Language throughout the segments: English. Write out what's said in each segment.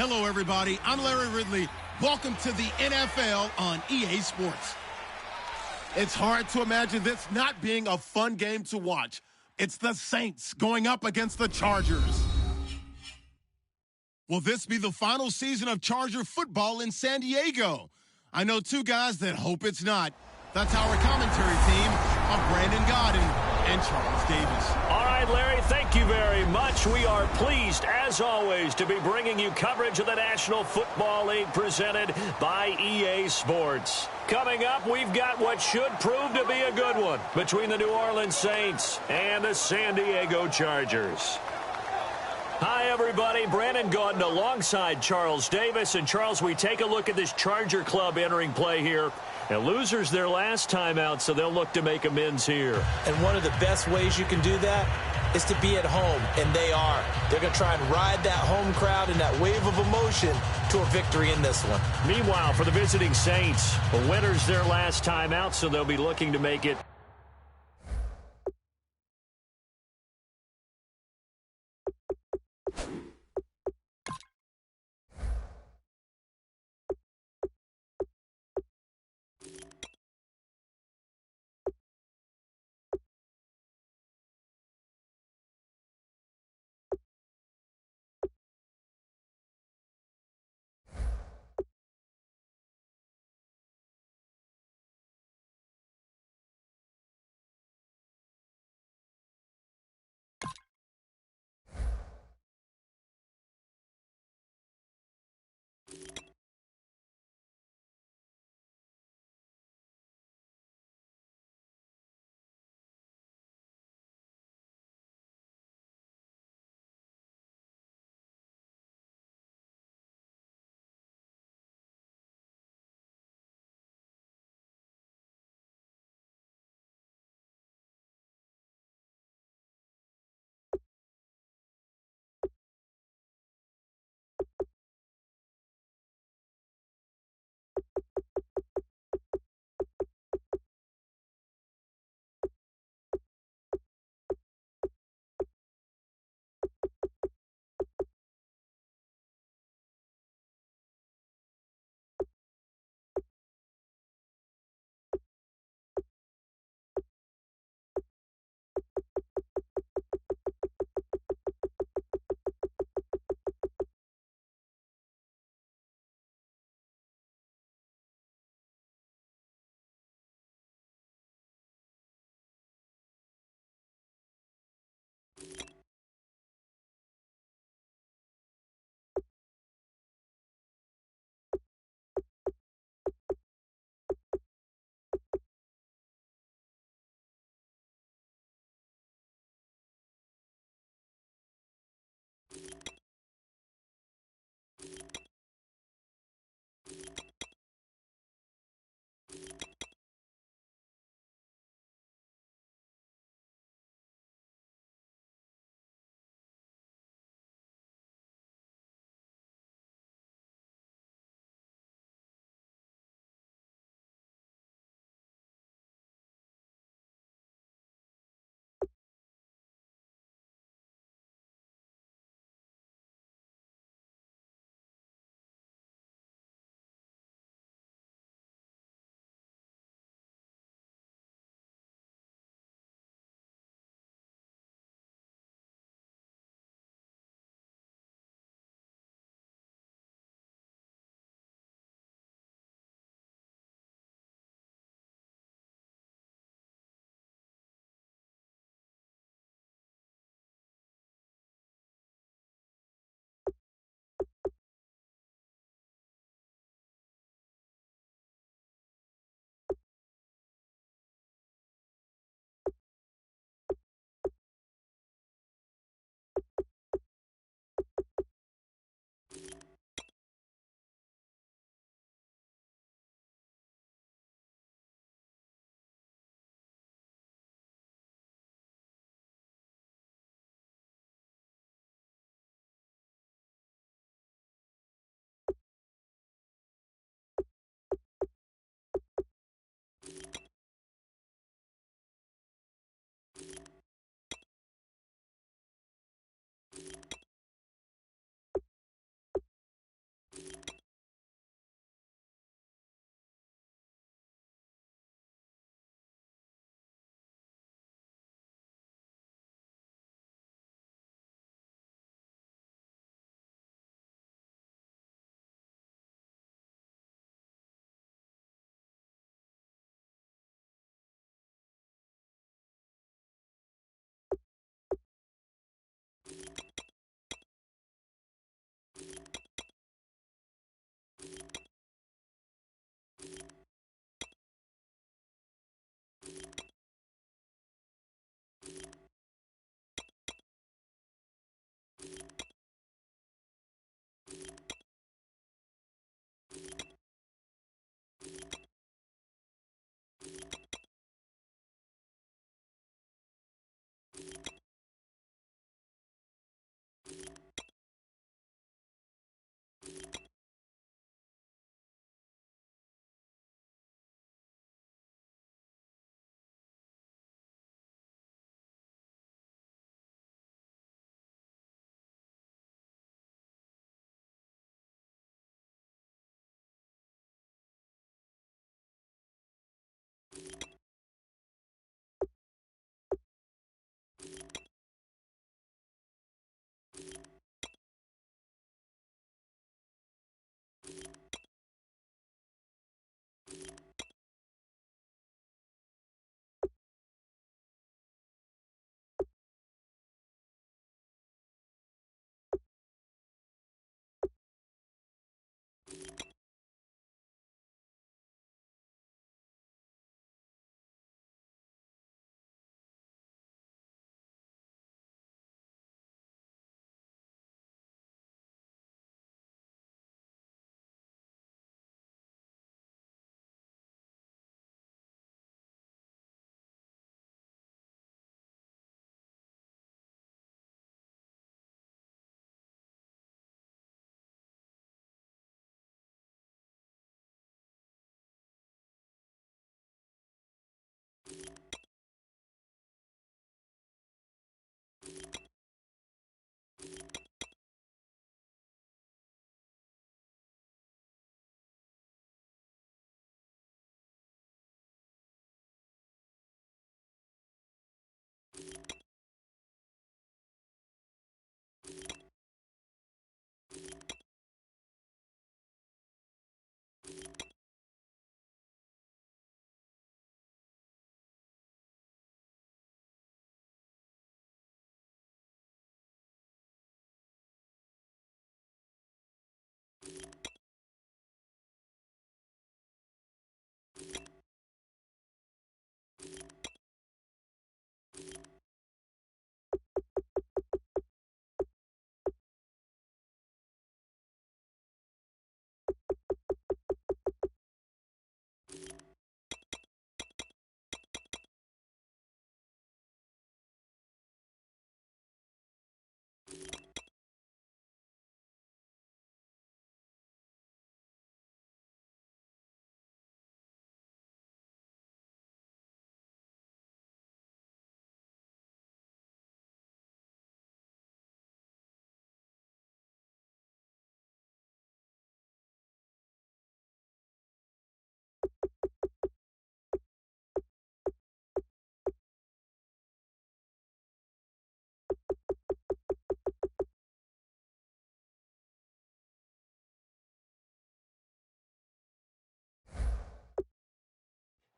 Hello, everybody. I'm Larry Ridley. Welcome to the NFL on EA Sports. It's hard to imagine this not being a fun game to watch. It's the Saints going up against the Chargers. Will this be the final season of Charger football in San Diego? I know two guys that hope it's not. That's our commentary team of Brandon Godden and Charles Davis. All right, Larry, thank you very much. We are pleased, as always, to be bringing you coverage of the National Football League presented by EA Sports. Coming up, we've got what should prove to be a good one between the New Orleans Saints and the San Diego Chargers. Hi, everybody. Brandon Gaudin alongside Charles Davis. And, Charles, we take a look at this Charger club entering play here. And losers their last time out, so they'll look to make amends here. And one of the best ways you can do that is to be at home, and they are. They're going to try and ride that home crowd and that wave of emotion to a victory in this one. Meanwhile, for the visiting Saints, the winners their last time out, so they'll be looking to make it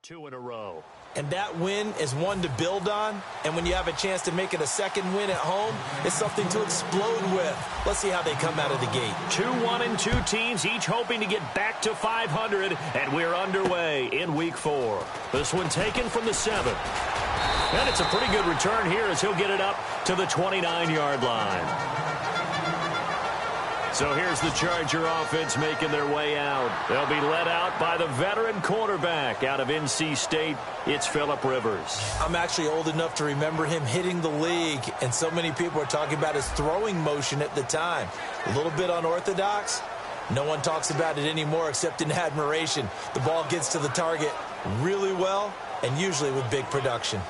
2 in a row. And that win is one to build on. And when you have a chance to make it a second win at home, it's something to explode with. Let's see how they come out of the gate. 2-1-2 teams, each hoping to get back to 500. And we're underway in Week 4. This one taken from the 7. And it's a pretty good return here as he'll get it up to the 29-yard line. So here's the Charger offense making their way out. They'll be led out by the veteran quarterback out of NC State. It's Phillip Rivers. I'm actually old enough to remember him hitting the league, and so many people are talking about his throwing motion at the time. A little bit unorthodox. No one talks about it anymore except in admiration. The ball gets to the target really well and usually with big production.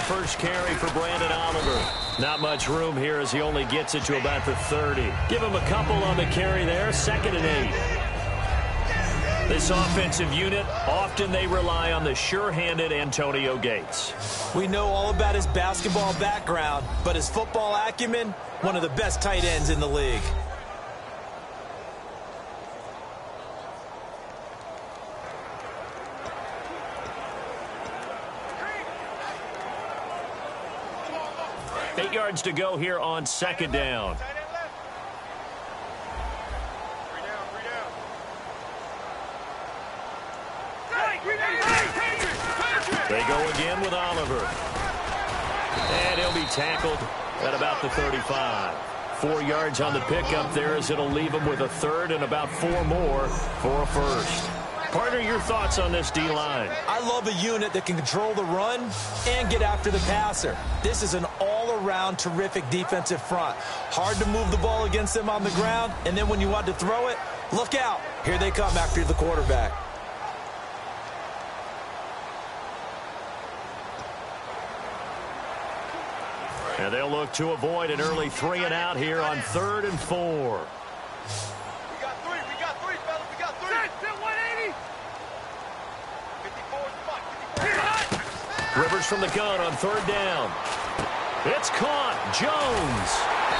First carry for Brandon Oliver. Not much room here as he only gets it to about the 30. Give him a couple on the carry there. 2nd and 8. This offensive unit, often they rely on the sure-handed Antonio Gates. We know all about his basketball background, but his football acumen, one of the best tight ends in the league. Yards to go here on 2nd down. They go again with Oliver. And he'll be tackled at about the 35. 4 yards on the pickup there as it'll leave him with a 3rd and about 4 more for a first. Partner, your thoughts on this D-line? I love a unit that can control the run and get after the passer. This is an all-around terrific defensive front. Hard to move the ball against them on the ground, and then when you want to throw it, look out. Here they come after the quarterback. And they'll look to avoid an early 3 and out here on 3rd and 4. Rivers from the gun on 3rd down. It's caught. Jones.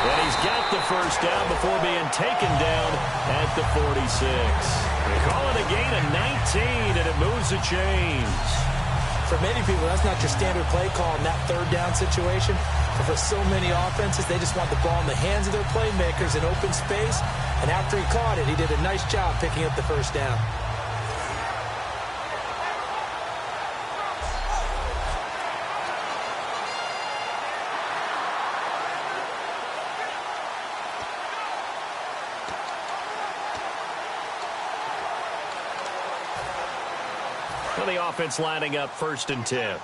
And he's got the first down before being taken down at the 46. They call it a gain of 19, and it moves the chains. For many people, that's not your standard play call in that 3rd down situation. But for so many offenses, they just want the ball in the hands of their playmakers in open space. And after he caught it, he did a nice job picking up the first down. The offense lining up 1st and 10.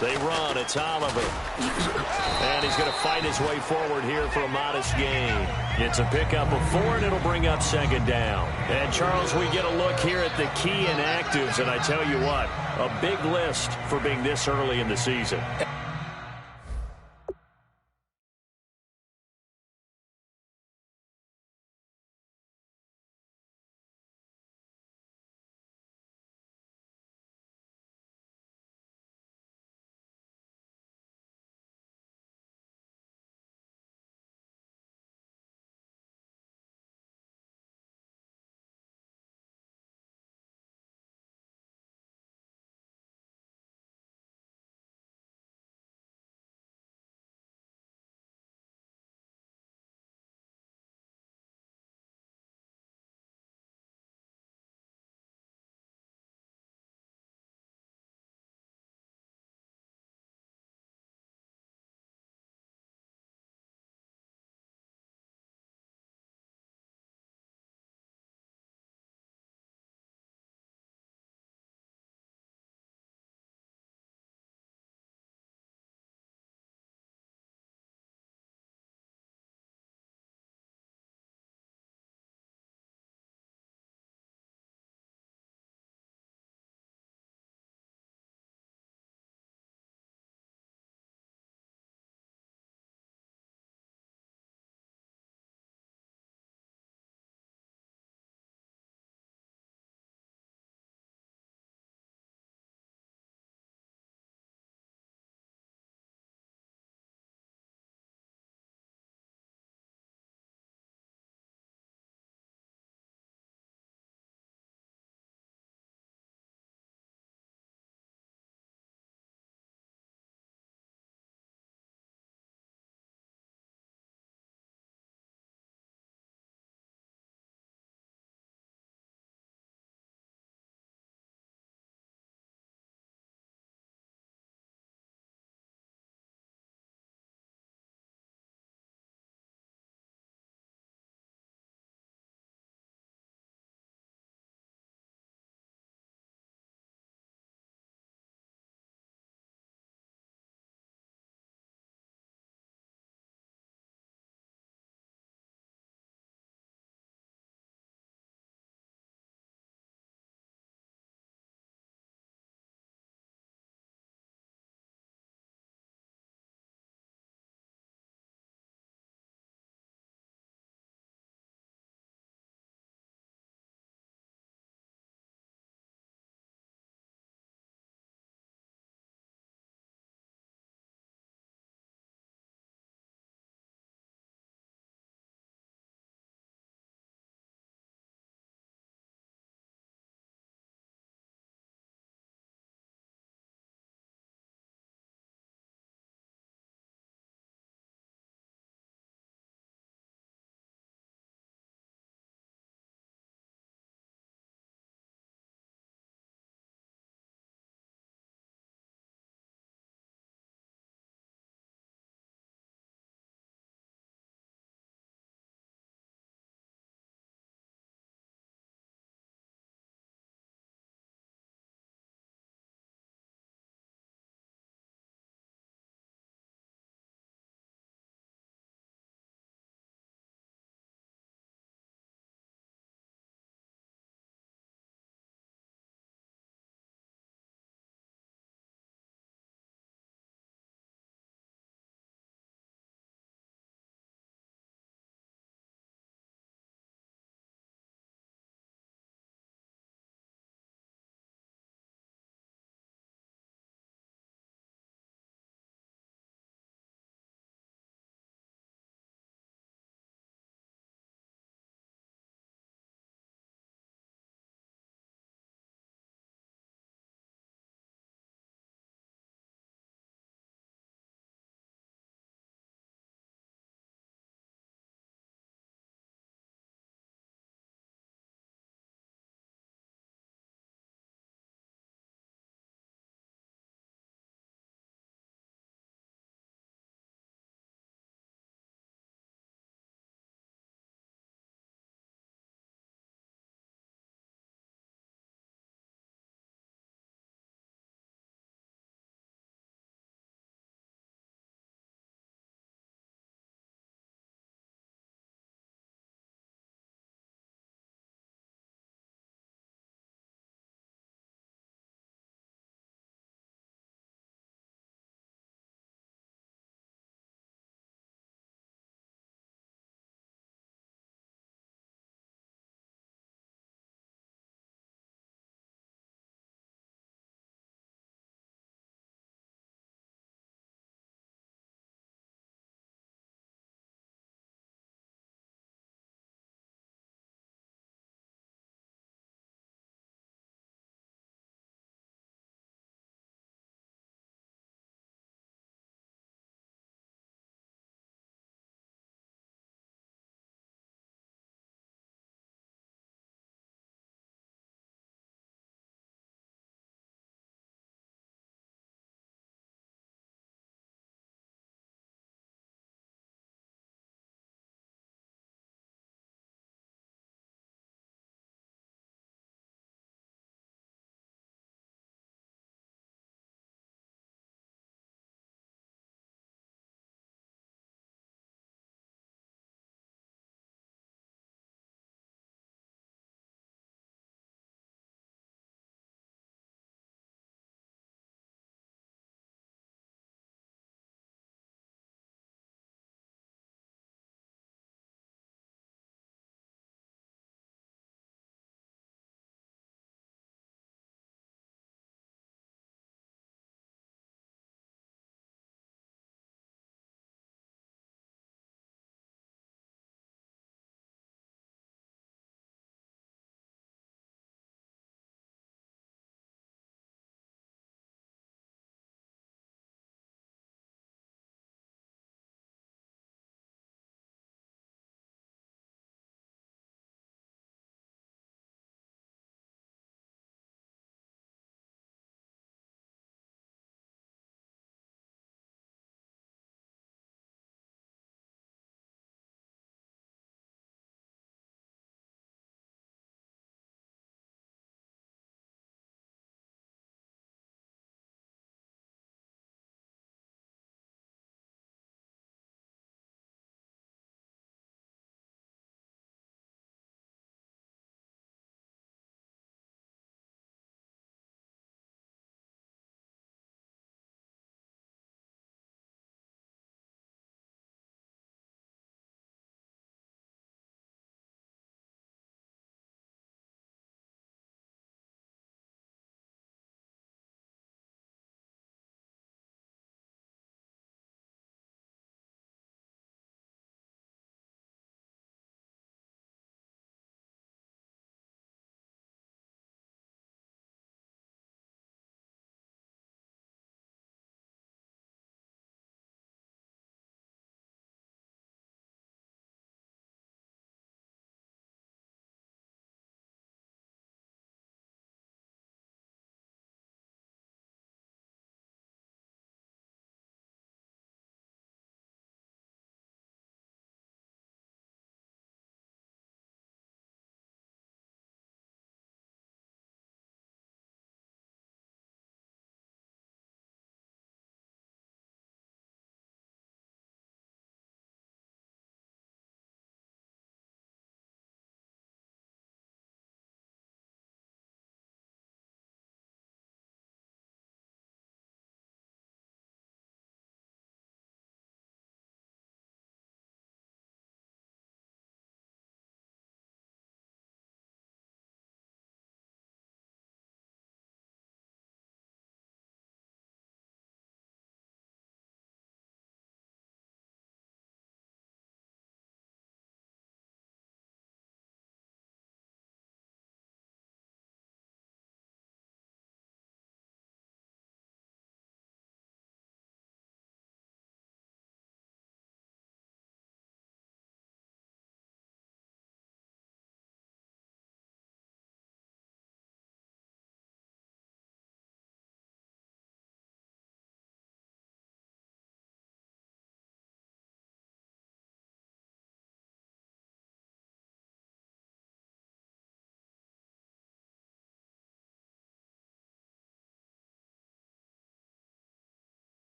They run. It's Oliver. And he's going to fight his way forward here for a modest gain. It's a pickup of 4, and it'll bring up 2nd down. And, Charles, we get a look here at the key inactives, and I tell you what, a big list for being this early in the season.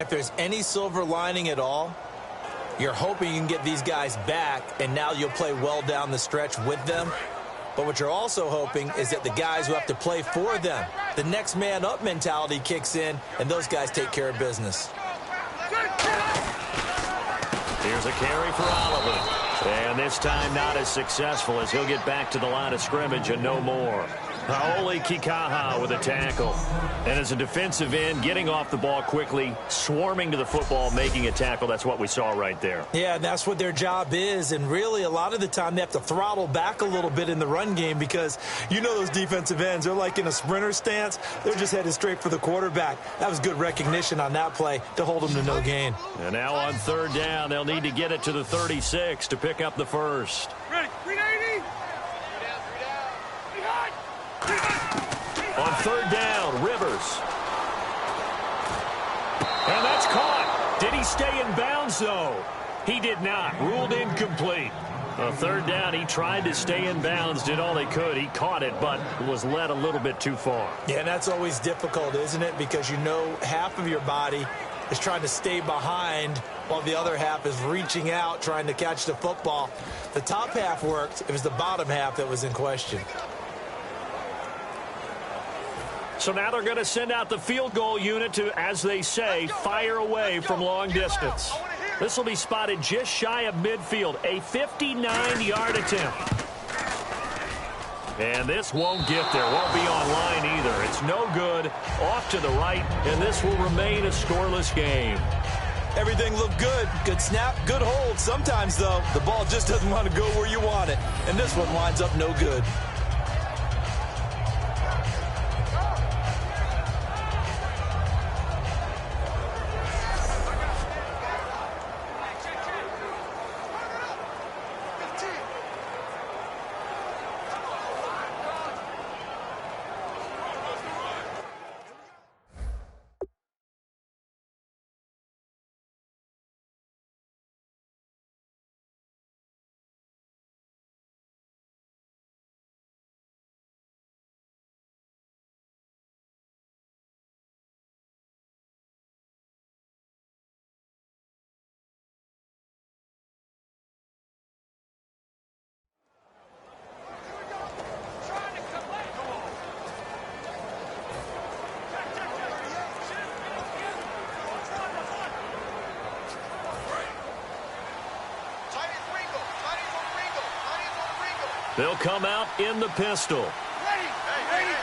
If there's any silver lining at all, you're hoping you can get these guys back, and now you'll play well down the stretch with them. But what you're also hoping is that the guys who have to play for them, the next man up mentality kicks in, and those guys take care of business. Here's a carry for Oliver. And this time not as successful as he'll get back to the line of scrimmage and no more. Haole Kikaha with a tackle. And as a defensive end, getting off the ball quickly, swarming to the football, making a tackle. That's what we saw right there. Yeah, and that's what their job is. And really, a lot of the time, they have to throttle back a little bit in the run game because you know those defensive ends, they're like in a sprinter stance. They're just headed straight for the quarterback. That was good recognition on that play to hold them to no gain. And now on third down, they'll need to get it to the 36 to pick up the first. Ready, 380. On third down, Rivers. And that's caught. Did he stay in bounds, though? He did not. Ruled incomplete. On third down, he tried to stay in bounds, did all he could. He caught it, but was led a little bit too far. Yeah, and that's always difficult, isn't it? Because you know half of your body is trying to stay behind while the other half is reaching out, trying to catch the football. The top half worked. It was the bottom half that was in question. So now they're going to send out the field goal unit to, as they say, fire away from long distance. This will be spotted just shy of midfield, a 59-yard attempt. And this won't get there, won't be online either. It's no good, off to the right, and this will remain a scoreless game. Everything looked good. Good snap, good hold. Sometimes, though, the ball just doesn't want to go where you want it. And this one winds up no good. They'll come out in the pistol. Ready. Hey.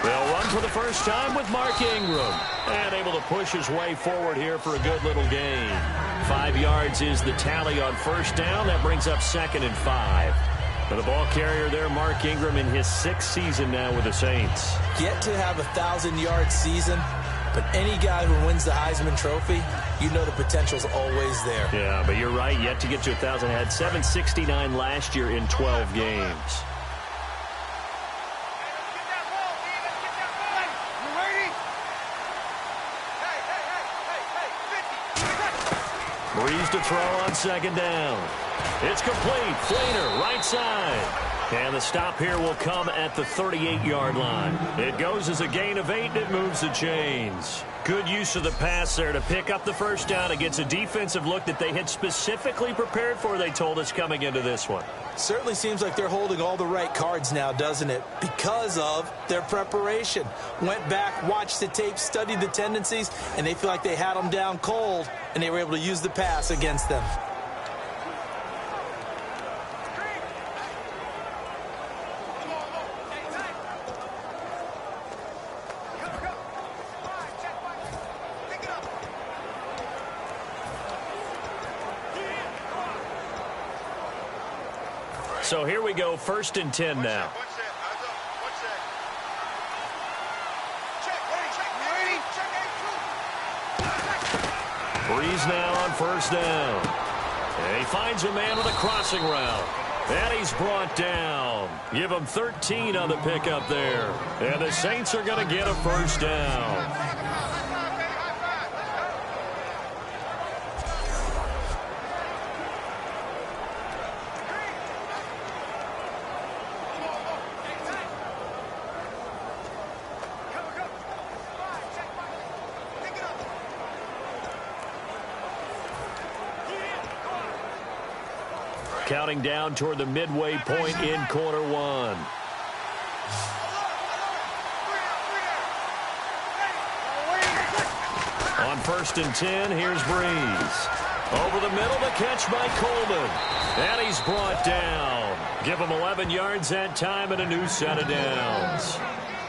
They'll run for the first time with Mark Ingram. And able to push his way forward here for a good little gain. 5 yards is the tally on first down. That brings up 2nd and 5. For the ball carrier there, Mark Ingram, in his 6th season now with the Saints. Get to have a 1,000-yard season, but any guy who wins the Heisman Trophy, you know the potential's always there. Yeah, but you're right. Yet to get to 1,000. Had 769 last year in 12 games. Breeze to throw on 2nd down. It's complete. Flainer, right side. And the stop here will come at the 38-yard line. It goes as a gain of 8, and it moves the chains. Good use of the pass there to pick up the first down against a defensive look that they had specifically prepared for, they told us, coming into this one. Certainly seems like they're holding all the right cards now, doesn't it? Because of their preparation. Went back, watched the tape, studied the tendencies, and they feel like they had them down cold, and they were able to use the pass against them. So here we go, 1st and 10 now. Breeze now on 1st down. And he finds a man with a crossing route. And he's brought down. Give him 13 on the pickup there. And the Saints are going to get a 1st down. counting down toward the midway point in quarter one. On 1st and 10, here's Breeze. Over the middle, the catch by Coleman. And he's brought down. Give him 11 yards that time and a new set of downs.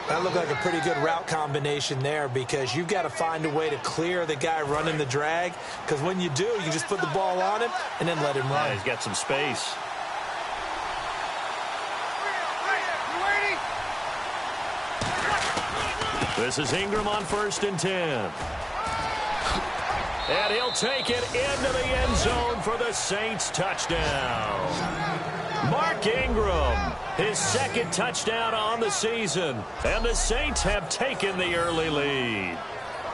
That looked like a pretty good route combination there, because you've got to find a way to clear the guy running the drag, because when you do, you just put the ball on him and then let him run. Yeah, he's got some space. This is Ingram on 1st and 10. And he'll take it into the end zone for the Saints touchdown. Mark Ingram, his second touchdown on the season. And the Saints have taken the early lead.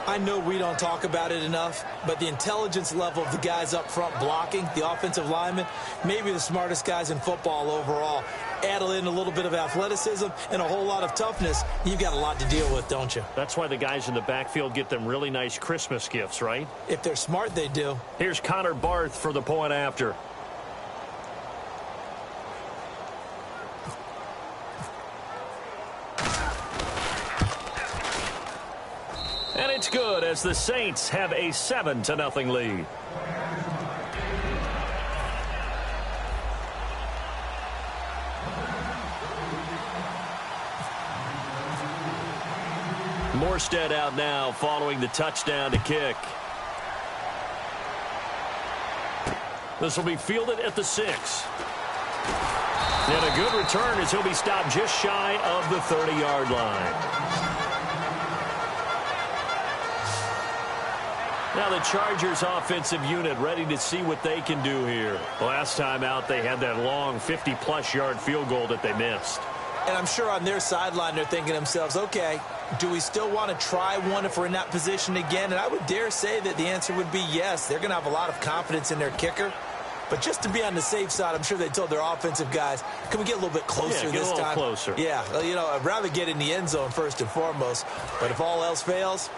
I know we don't talk about it enough, but the intelligence level of the guys up front blocking, the offensive linemen, maybe the smartest guys in football overall. Add in a little bit of athleticism and a whole lot of toughness, you've got a lot to deal with, don't you? That's why the guys in the backfield get them really nice Christmas gifts, right? If they're smart, they do. Here's Connor Barth for the point after. And it's good as the Saints have a 7-0 lead. Morstead out now following the touchdown to kick. This will be fielded at the 6. And a good return as he'll be stopped just shy of the 30-yard line. Now the Chargers offensive unit ready to see what they can do here. Last time out they had that long 50-plus yard field goal that they missed. And I'm sure on their sideline they're thinking to themselves, okay, do we still want to try one if we're in that position again? And I would dare say that the answer would be yes. They're going to have a lot of confidence in their kicker. But just to be on the safe side, I'm sure they told their offensive guys, can we get a little bit closer this time? Yeah, get a little closer. Yeah, you know, I'd rather get in the end zone first and foremost. But if all else fails,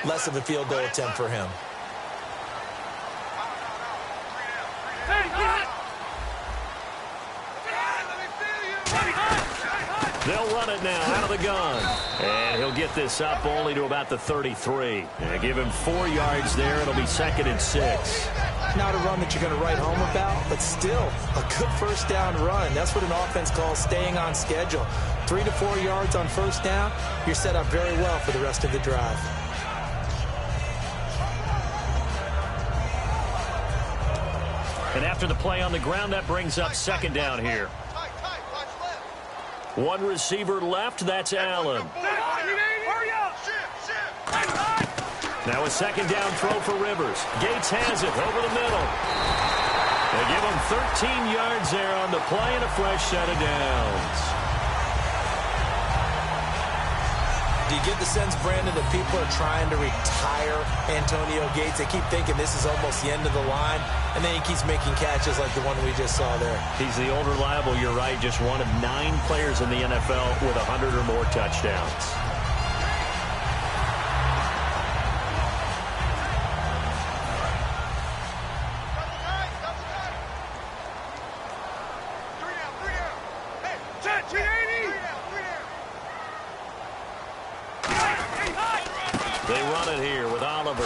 less of a field goal attempt for him. They'll run it now out of the gun. And he'll get this up only to about the 33. And give him 4 yards there. It'll be 2nd and 6. Not a run that you're going to write home about, but still a good first down run. That's what an offense calls staying on schedule. 3 to 4 yards on first down, you're set up very well for the rest of the drive. And after the play on the ground, that brings up 2nd down here. One receiver left, that's Allen. Now a 2nd down throw for Rivers. Gates has it over the middle. They give him 13 yards there on the play and a fresh set of downs. Do you get the sense, Brandon, that people are trying to retire Antonio Gates? They keep thinking this is almost the end of the line, and then he keeps making catches like the one we just saw there. He's the old reliable, you're right, just one of 9 players in the NFL with 100 or more touchdowns. They run it here with Oliver.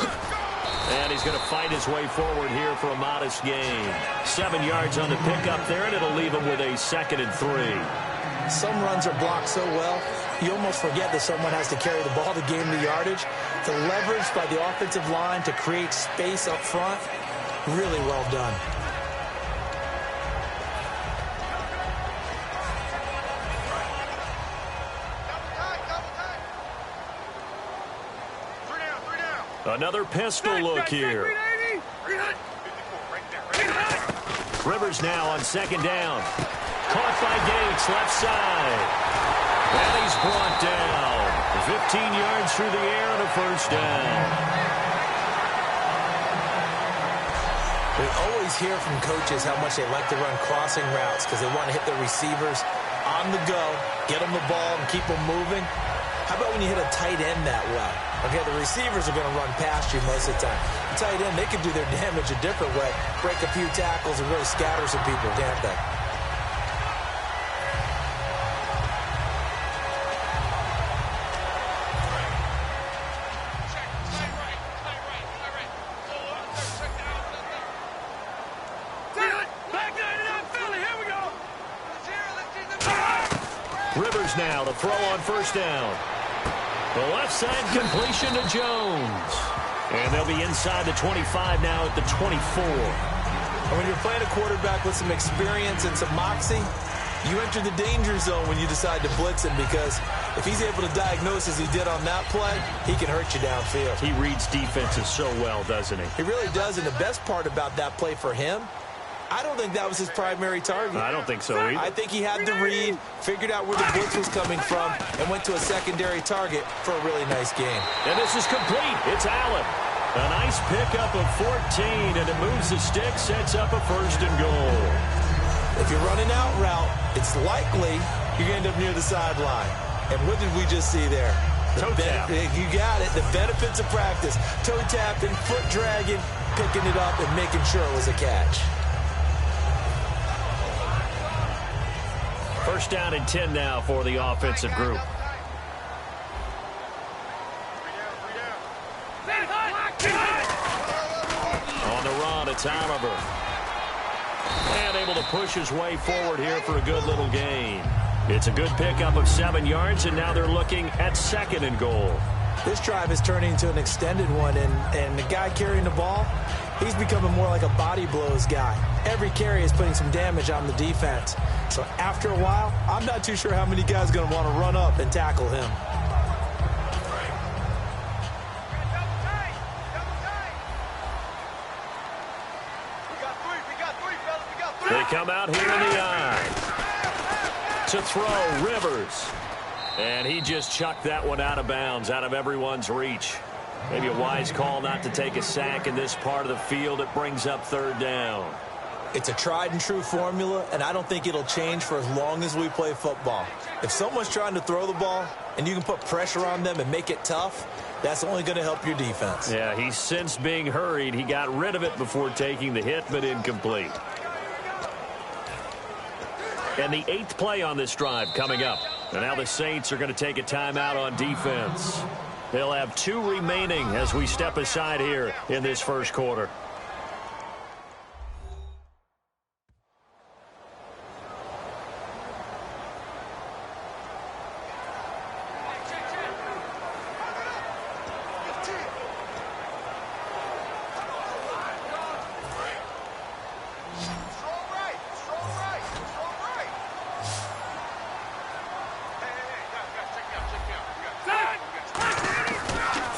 And he's going to fight his way forward here for a modest gain. 7 yards on the pickup there, and it'll leave him with a 2nd and 3. Some runs are blocked so well, you almost forget that someone has to carry the ball to gain the yardage. The leverage by the offensive line to create space up front, really well done. Another pistol look here. Rivers now on 2nd down. Caught by Gates, left side. And he's brought down. 15 yards through the air and a first down. We always hear from coaches how much they like to run crossing routes because they want to hit their receivers on the go, get them the ball, and keep them moving. How about when you hit a tight end that way? Okay, the receivers are going to run past you most of the time. The tight end, they could do their damage a different way, break a few tackles and really scatter some people, can't they? Rivers now to throw on first down. The left side completion to Jones. And they'll be inside the 25 now at the 24. And when you're playing a quarterback with some experience and some moxie, you enter the danger zone when you decide to blitz him, because if he's able to diagnose as he did on that play, he can hurt you downfield. He reads defenses so well, doesn't he? He really does, and the best part about that play for him, I don't think that was his primary target. I don't think so either. I think he had the read, figured out where the blitz was coming from, and went to a secondary target for a really nice game. And this is complete. It's Allen. A nice pickup of 14, and it moves the stick, sets up a first and goal. If you're running out route, it's likely you're going to end up near the sideline. And what did we just see there? Toe tap. You got it. The benefits of practice. Toe tapping, foot dragging, picking it up, and making sure it was a catch. First down and 10 now for the offensive group. On the run, it's Oliver. And able to push his way forward here for a good little gain. It's a good pickup of 7 yards, and now they're looking at second and goal. This drive is turning into an extended one, and the guy carrying the ball, he's becoming more like a body blows guy. Every carry is putting some damage on the defense. So after a while, I'm not too sure how many guys are going to want to run up and tackle him. They come out here in the eye. To throw, Rivers. And he just chucked that one out of bounds, out of everyone's reach. Maybe a wise call not to take a sack in this part of the field. It brings up third down. It's a tried and true formula, and I don't think it'll change for as long as we play football. If someone's trying to throw the ball and you can put pressure on them and make it tough, that's only going to help your defense. Yeah, he sensed being hurried. He got rid of it before taking the hit, but incomplete. And the 8th play on this drive coming up. And now the Saints are going to take a timeout on defense. They'll have 2 remaining as we step aside here in this first quarter.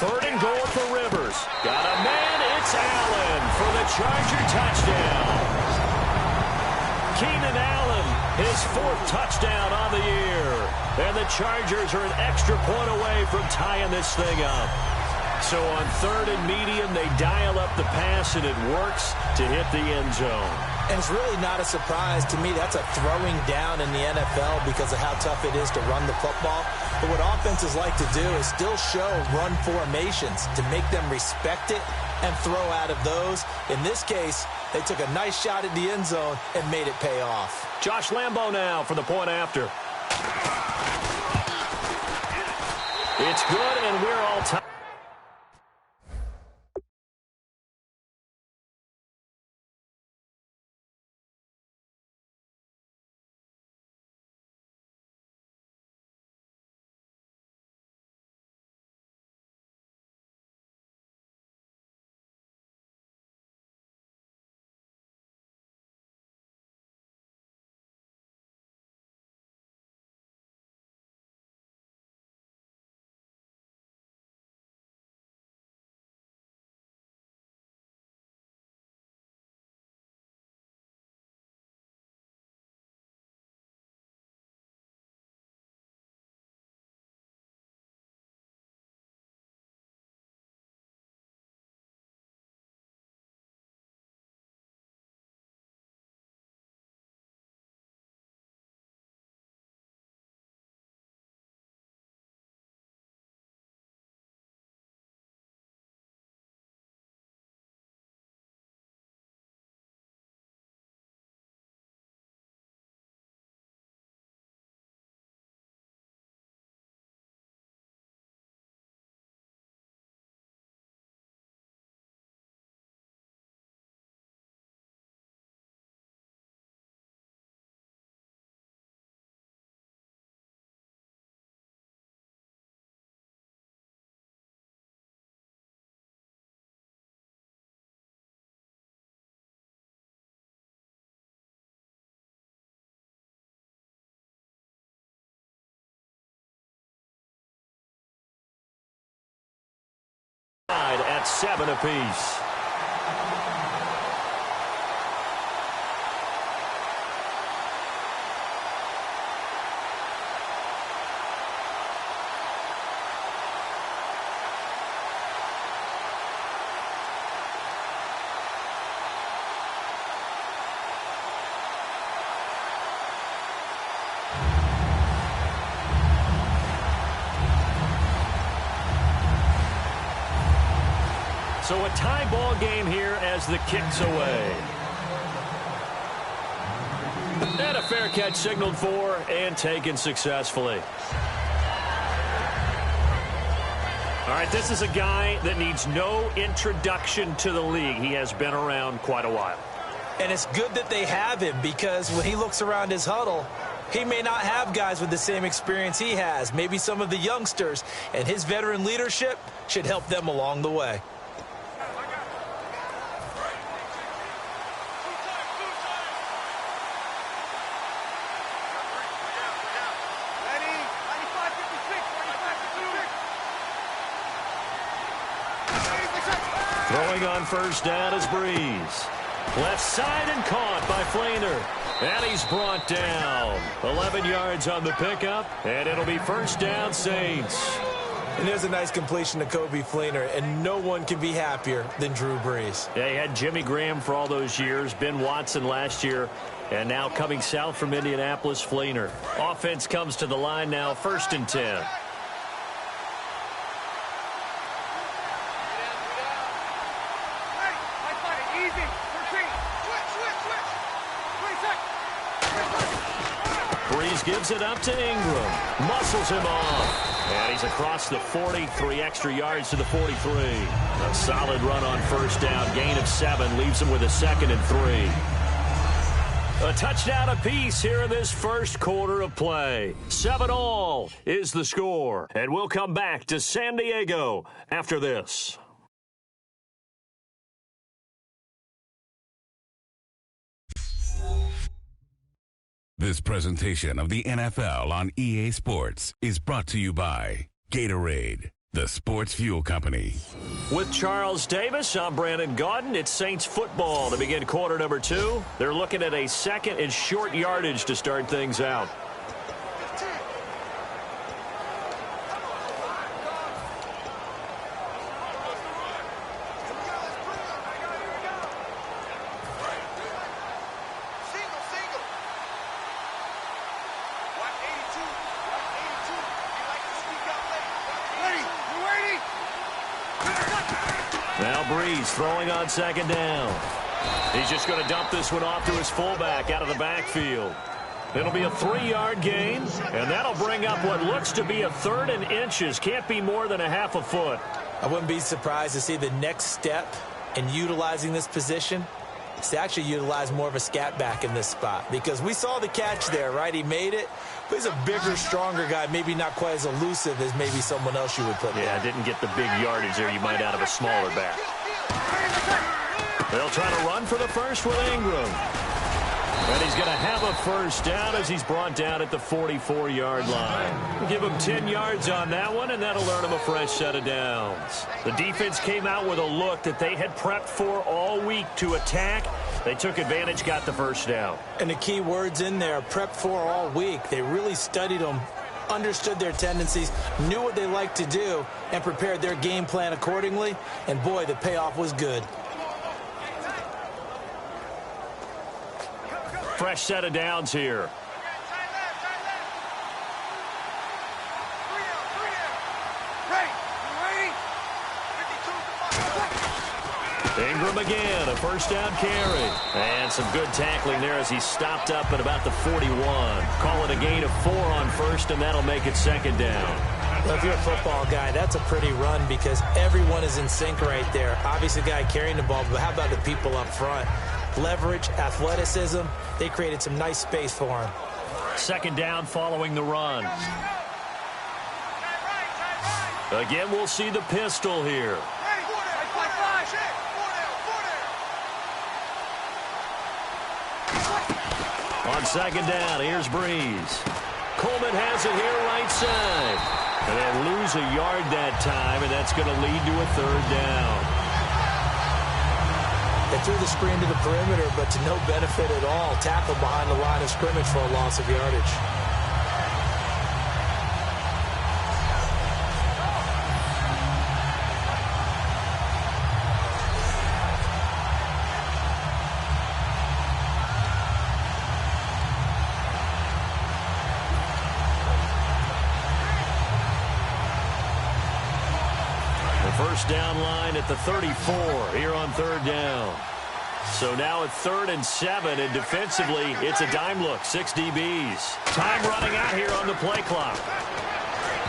Third and goal for Rivers. Got a man. It's Allen for the Charger touchdown. Keenan Allen, his 4th touchdown on the year. And the Chargers are an extra point away from tying this thing up. So on 3rd and medium, they dial up the pass, and it works to hit the end zone. And it's really not a surprise to me. That's a throwing down in the NFL because of how tough it is to run the football. But what offenses like to do is still show run formations to make them respect it and throw out of those. In this case, they took a nice shot at the end zone and made it pay off. Josh Lambo now for the point after. It's good, and we're all tied. At 7 apiece. So a tie ball game here as the kick's away. And a fair catch signaled for and taken successfully. All right, this is a guy that needs no introduction to the league. He has been around quite a while. And it's good that they have him, because when he looks around his huddle, he may not have guys with the same experience he has, maybe some of the youngsters, and his veteran leadership should help them along the way. Throwing on first down is Breeze. Left side and caught by Fleener. And he's brought down. 11 yards on the pickup, and it'll be first down, Saints. And there's a nice completion to Kobe Fleener, and no one can be happier than Drew Brees. Yeah, he had Jimmy Graham for all those years, Ben Watson last year, and now coming south from Indianapolis, Fleener. Offense comes to the line now, 1st and 10. Gives it up to Ingram. Muscles him off. And he's across the 40, 3 extra yards to the 43. A solid run on first down. Gain of 7 leaves him with a 2nd and 3. A touchdown apiece here in this first quarter of play. 7-all is the score. And we'll come back to San Diego after this. This presentation of the NFL on EA Sports is brought to you by Gatorade, the sports fuel company. With Charles Davis, I'm Brandon Gaudin. It's Saints football to begin quarter number 2. They're looking at a 2nd and short yardage to start things out. Throwing on 2nd down. He's just going to dump this one off to his fullback out of the backfield. It'll be a 3-yard gain, and that'll bring up what looks to be a 3rd and inches. Can't be more than a half a foot. I wouldn't be surprised to see the next step in utilizing this position is to actually utilize more of a scat back in this spot, because we saw the catch there, right? He made it, but he's a bigger, stronger guy, maybe not quite as elusive as maybe someone else you would put there. Yeah, didn't get the big yardage there you might out of a smaller back. They'll try to run for the first with Ingram. And he's going to have a first down as he's brought down at the 44-yard line. Give him 10 yards on that one, and that'll earn him a fresh set of downs. The defense came out with a look that they had prepped for all week to attack. They took advantage, got the first down. And the key words in there, prepped for all week. They really studied them, understood their tendencies, knew what they liked to do, and prepared their game plan accordingly. And, boy, the payoff was good. Fresh set of downs here. Ingram again, a first down carry. And some good tackling there as he stopped up at about the 41. Call it a gain of 4 on first, and that'll make it 2nd down. Well, if you're a football guy, that's a pretty run because everyone is in sync right there. Obviously, the guy carrying the ball, but how about the people up front? Leverage, athleticism, they created some nice space for him. 2nd down following the run. Again, we'll see the pistol here. On 2nd down, here's Breeze. Coleman has it here right side. And they'll lose a yard that time, and that's going to lead to a third down. They threw the screen to the perimeter, but to no benefit at all. Tackled behind the line of scrimmage for a loss of yardage. First down line at the 34 here on third down. So now it's 3rd and 7, and defensively, it's a dime look. 6 DBs. Time running out here on the play clock.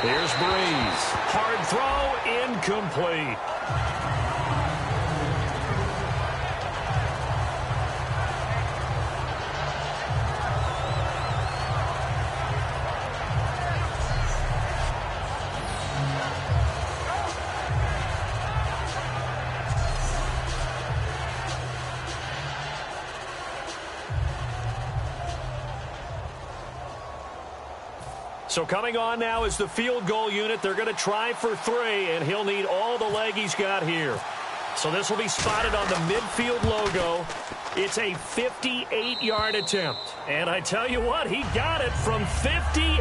Here's Breeze. Hard throw, incomplete. So coming on now is the field goal unit. They're going to try for 3, and he'll need all the leg he's got here. So this will be spotted on the midfield logo. It's a 58-yard attempt. And I tell you what, he got it from 58.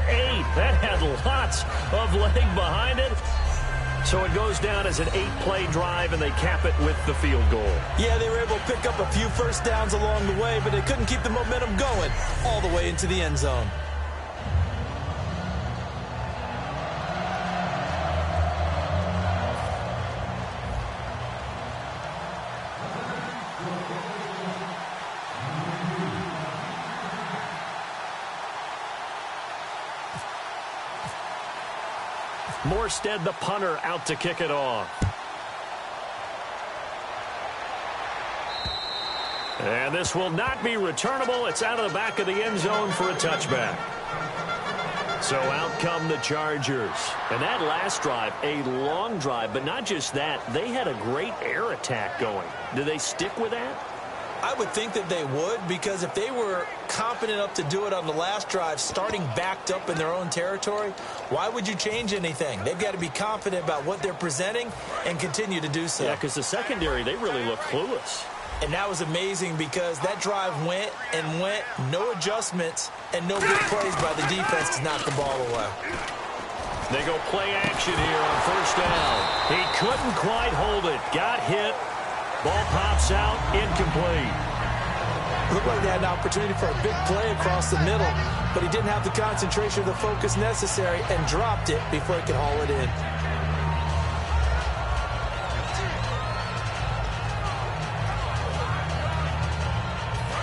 That had lots of leg behind it. So it goes down as an 8-play drive, and they cap it with the field goal. Yeah, they were able to pick up a few first downs along the way, but they couldn't keep the momentum going all the way into the end zone. Morstead, the punter, out to kick it off. And this will not be returnable. It's out of the back of the end zone for a touchback. So out come the Chargers. And that last drive, a long drive, but not just that. They had a great air attack going. Do they stick with that? I would think that they would, because if they were confident enough to do it on the last drive, starting backed up in their own territory, why would you change anything? They've got to be confident about what they're presenting and continue to do so. Yeah, because the secondary, they really look clueless. And that was amazing because that drive went and went, no adjustments, and no big plays by the defense to knock the ball away. They go play action here on first down. He couldn't quite hold it. Got hit. Ball pops out, incomplete. Looked like they had an opportunity for a big play across the middle, but he didn't have the concentration or the focus necessary and dropped it before he could haul it in.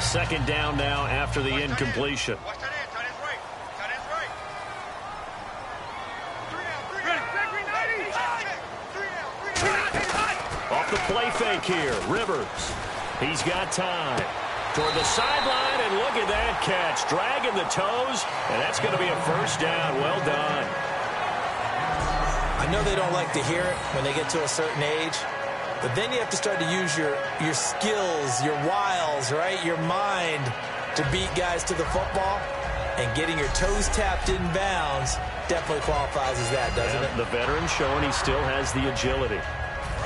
Second down now after the incompletion. Off the play fake here, Rivers. He's got time. Toward the sideline, and look at that catch. Dragging the toes, and that's going to be a first down. Well done. I know they don't like to hear it when they get to a certain age, but then you have to start to use your skills, your wiles, right? Your mind to beat guys to the football, and getting your toes tapped in bounds definitely qualifies as that, doesn't it? The veteran showing he still has the agility.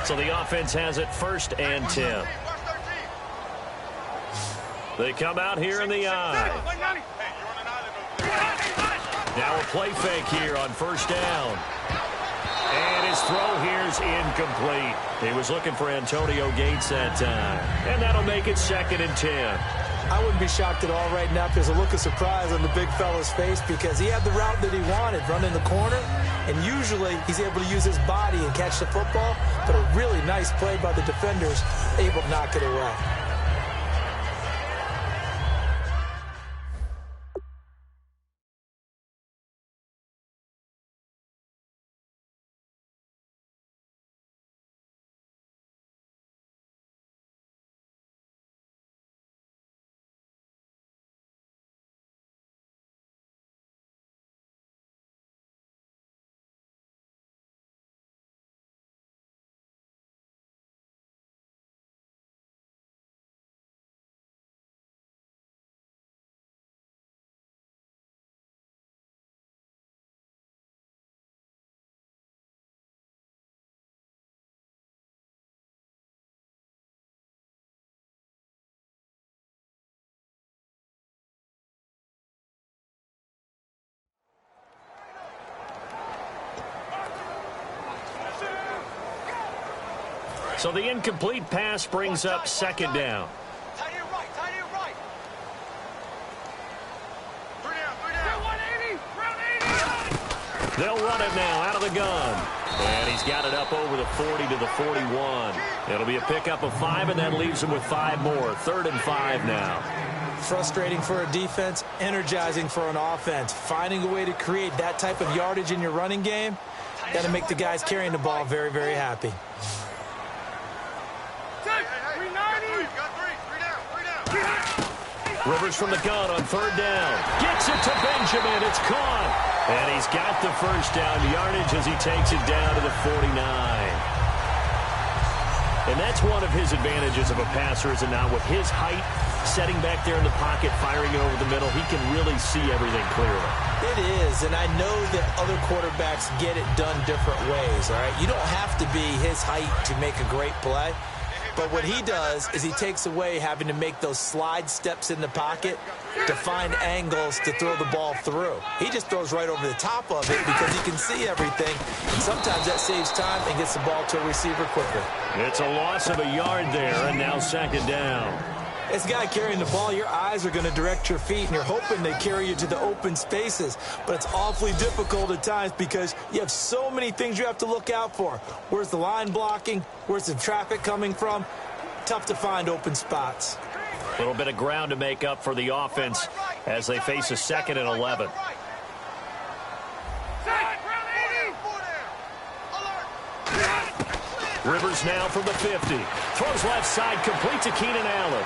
So the offense has it 1st and 10. They come out here in the eye. Now a play fake here on first down. And his throw here's incomplete. He was looking for Antonio Gates that time. And that'll make it 2nd and 10. I wouldn't be shocked at all right now if there's a look of surprise on the big fella's face, because he had the route that he wanted, running the corner, and usually he's able to use his body and catch the football, but a really nice play by the defenders, able to knock it away. So the incomplete pass brings up second down. Tight end right, tight end right. 3 down. 180, round 80. They'll run it now out of the gun. And he's got it up over the 40 to the 41. It'll be a pickup of 5, and that leaves him with 5 more. 3rd and 5 now. Frustrating for a defense, energizing for an offense. Finding a way to create that type of yardage in your running game, got to make the guys carrying the ball very, very happy. Rivers from the gun on 3rd down. Gets it to Benjamin. It's caught. And he's got the first down yardage as he takes it down to the 49. And that's one of his advantages of a passer, is it not? With his height, setting back there in the pocket, firing it over the middle, he can really see everything clearly. It is, and I know that other quarterbacks get it done different ways, all right? You don't have to be his height to make a great play. But what he does is he takes away having to make those slide steps in the pocket to find angles to throw the ball through. He just throws right over the top of it because he can see everything. And sometimes that saves time and gets the ball to a receiver quicker. It's a loss of a yard there, and now 2nd down. As a guy carrying the ball, your eyes are going to direct your feet, and you're hoping they carry you to the open spaces. But it's awfully difficult at times because you have so many things you have to look out for. Where's the line blocking? Where's the traffic coming from? Tough to find open spots. A little bit of ground to make up for the offense as they face a 2nd and 11. Rivers now from the 50. Throws left side, complete to Keenan Allen.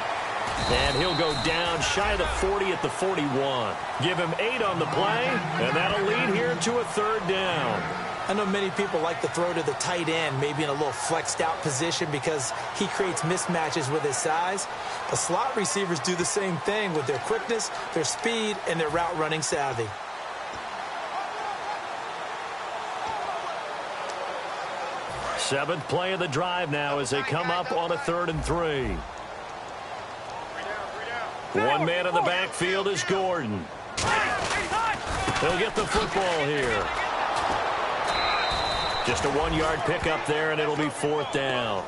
And he'll go down shy of the 40 at the 41. Give him 8 on the play, and that'll lead here to a 3rd down. I know many people like to throw to the tight end, maybe in a little flexed out position because he creates mismatches with his size. The slot receivers do the same thing with their quickness, their speed, and their route running savvy. Seventh play of the drive now as they come up on a 3rd and 3. One man in the backfield is Gordon. He'll get the football here. Just a 1-yard pickup there, and it'll be 4th down.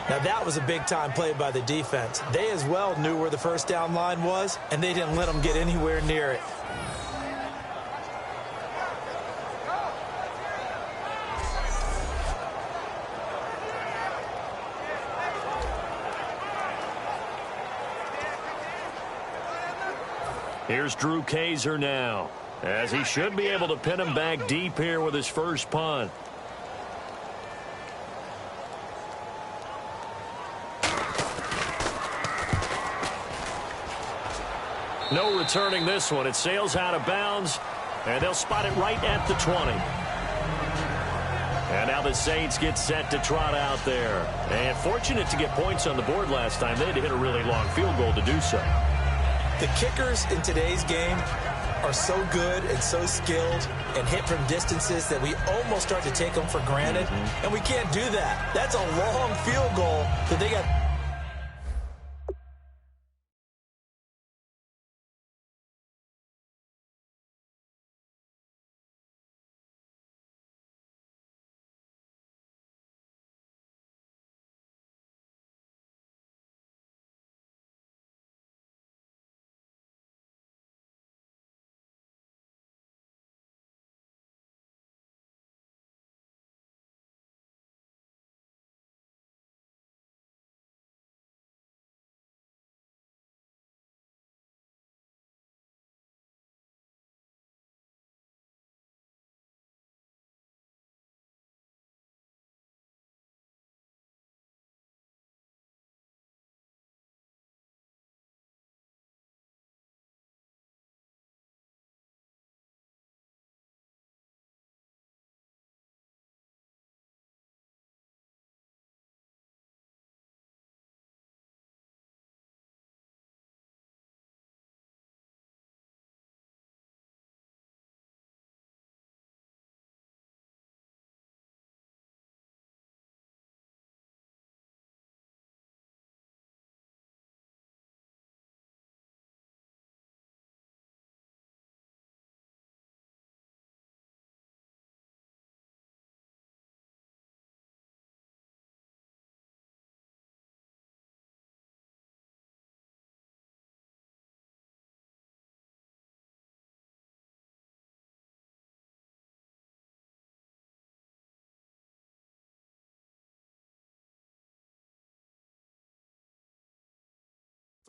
Now that was a big-time play by the defense. They as well knew where the first down line was, and they didn't let them get anywhere near it. Here's Drew Kaiser now, as he should be able to pin him back deep here with his first punt. No returning this one. It sails out of bounds, and they'll spot it right at the 20. And now the Saints get set to trot out there. And fortunate to get points on the board last time. They had to hit a really long field goal to do so. The kickers in today's game are so good and so skilled and hit from distances that we almost start to take them for granted. And we can't do that. That's a long field goal that they got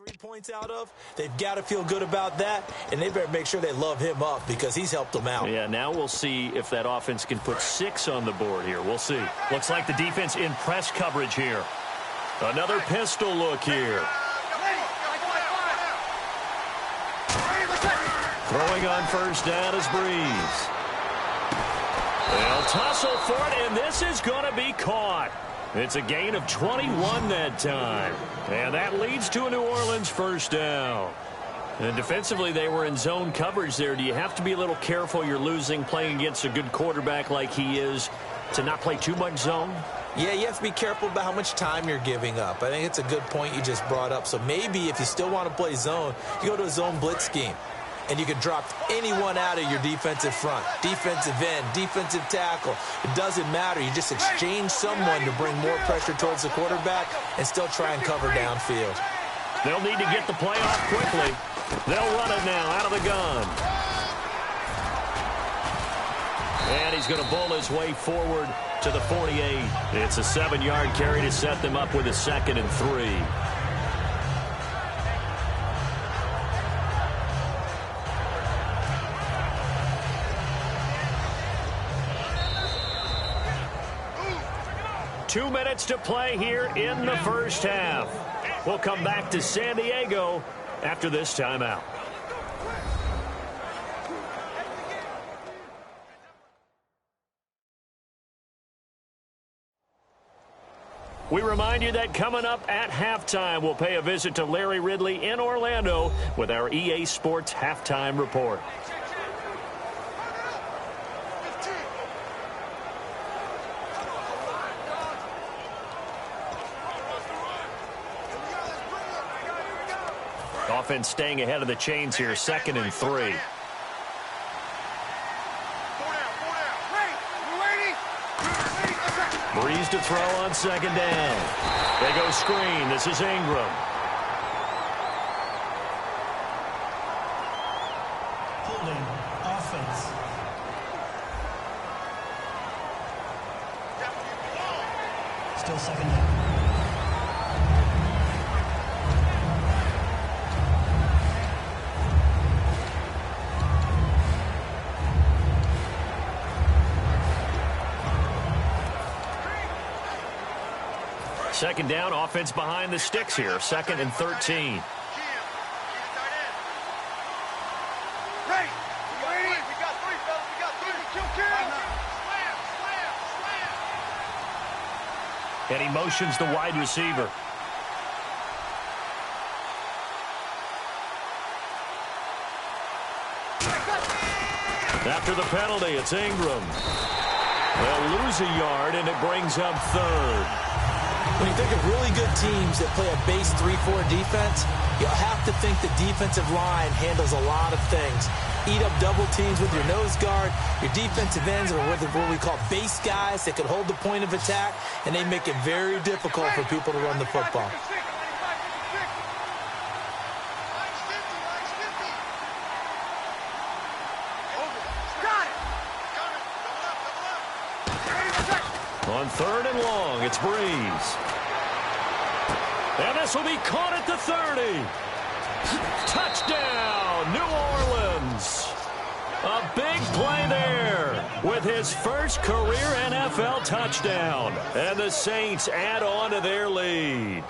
3 points out of, they've got to feel good about that, and they better make sure they love him up because he's helped them out. Yeah, now we'll see if that offense can put 6 on the board here. We'll see. Looks like the defense in press coverage here. Another pistol look here. Throwing on first down is Breeze. They'll tussle for it, and this is going to be caught. It's a gain of 21 that time. And that leads to a New Orleans first down. And defensively, they were in zone coverage there. Do you have to be a little careful? You're losing playing against a good quarterback like he is to not play too much zone? Yeah, you have to be careful about how much time you're giving up. I think it's a good point you just brought up. So maybe if you still want to play zone, you go to a zone blitz scheme. And you can drop anyone out of your defensive front, defensive end, defensive tackle. It doesn't matter. You just exchange someone to bring more pressure towards the quarterback and still try and cover downfield. They'll need to get the play off quickly. They'll run it now out of the gun. And he's going to bull his way forward to the 48. It's a 7-yard carry to set them up with a 2nd and 3. Two minutes to play here in the first half. We'll come back to San Diego after this timeout. We remind you that coming up at halftime, we'll pay a visit to Larry Ridley in Orlando with our EA Sports Halftime Report. Offense staying ahead of the chains here, 2nd and 3. Breeze to throw on 2nd down. They go screen. This is Ingram. Holding offense. Still 2nd down. Second down, offense behind the sticks here. 2nd and 13. And he motions the wide receiver. After the penalty, it's Ingram. They'll lose a yard, and it brings up 3rd. When you think of really good teams that play a base 3-4 defense, you'll have to think the defensive line handles a lot of things. Eat up double teams with your nose guard. Your defensive ends are what we call base guys that can hold the point of attack, and they make it very difficult for people to run the football. On 3rd and long, it's Breeze. And this will be caught at the 30. Touchdown, New Orleans. A big play there with his first career NFL touchdown. And the Saints add on to their lead.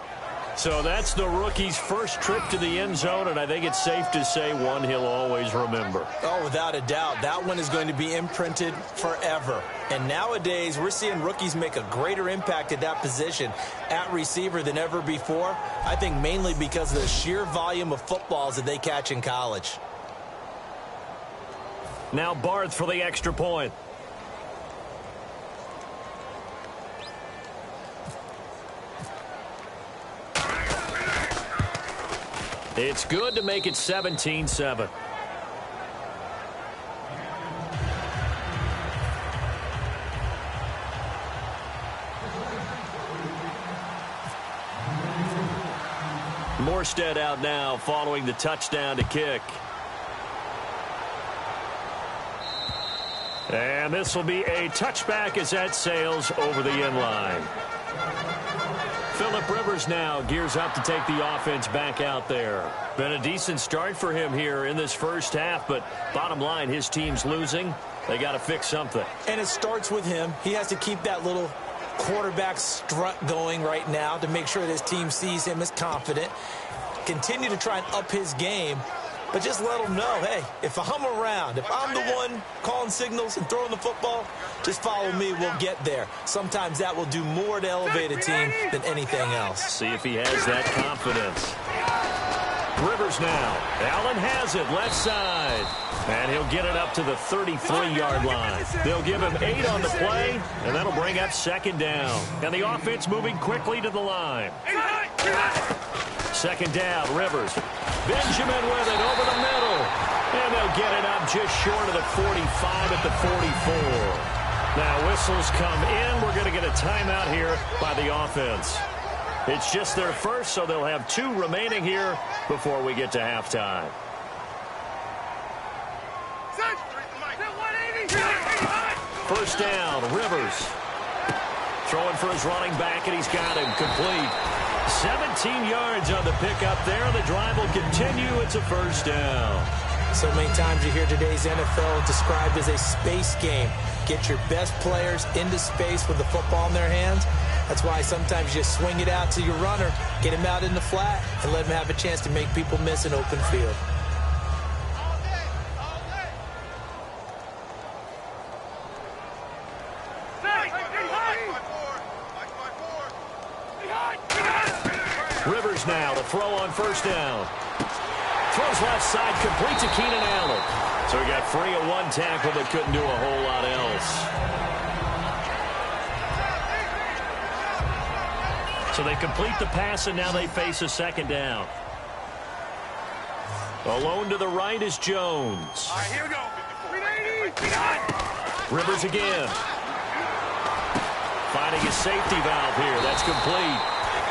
So that's the rookie's first trip to the end zone, and I think it's safe to say one he'll always remember. Oh, without a doubt. That one is going to be imprinted forever. And nowadays, we're seeing rookies make a greater impact at that position at receiver than ever before. I think mainly because of the sheer volume of footballs that they catch in college. Now Barth for the extra point. It's good to make it 17-7. Morstead out now following the touchdown to kick. And this will be a touchback as that sails over the end line. Phillip Rivers now gears up to take the offense back out there. Been a decent start for him here in this first half, but bottom line, his team's losing. They got to fix something. And it starts with him. He has to keep that little quarterback strut going right now to make sure that his team sees him as confident. Continue to try and up his game, but just let him know, hey, if I'm around, if I'm the one calling signals and throwing the football, just follow me, we'll get there. Sometimes that will do more to elevate a team than anything else. See if he has that confidence. Rivers now. Allen has it, left side. And he'll get it up to the 33-yard line. They'll give him 8 on the play, and that'll bring up second down. And the offense moving quickly to the line. Second down, Rivers. Benjamin with it over the middle. And they'll get it up just short of the 45 at the 44. Now whistles come in. We're going to get a timeout here by the offense. It's just their first, so they'll have 2 remaining here before we get to halftime. First down, Rivers. Throwing for his running back, and he's got him complete. 17 yards on the pickup there. The drive will continue. It's a first down. So many times you hear today's NFL described as a space game. Get your best players into space with the football in their hands. That's why sometimes you swing it out to your runner, get him out in the flat, and let him have a chance to make people miss an open field. Rivers now to throw on first down. Throws left side, complete to Keenan Allen. So he got free of 1 tackle, but couldn't do a whole lot else. So they complete the pass, and now they face a second down. Alone to the right is Jones. All right, here we go. Rivers again. Finding his safety valve here. That's complete.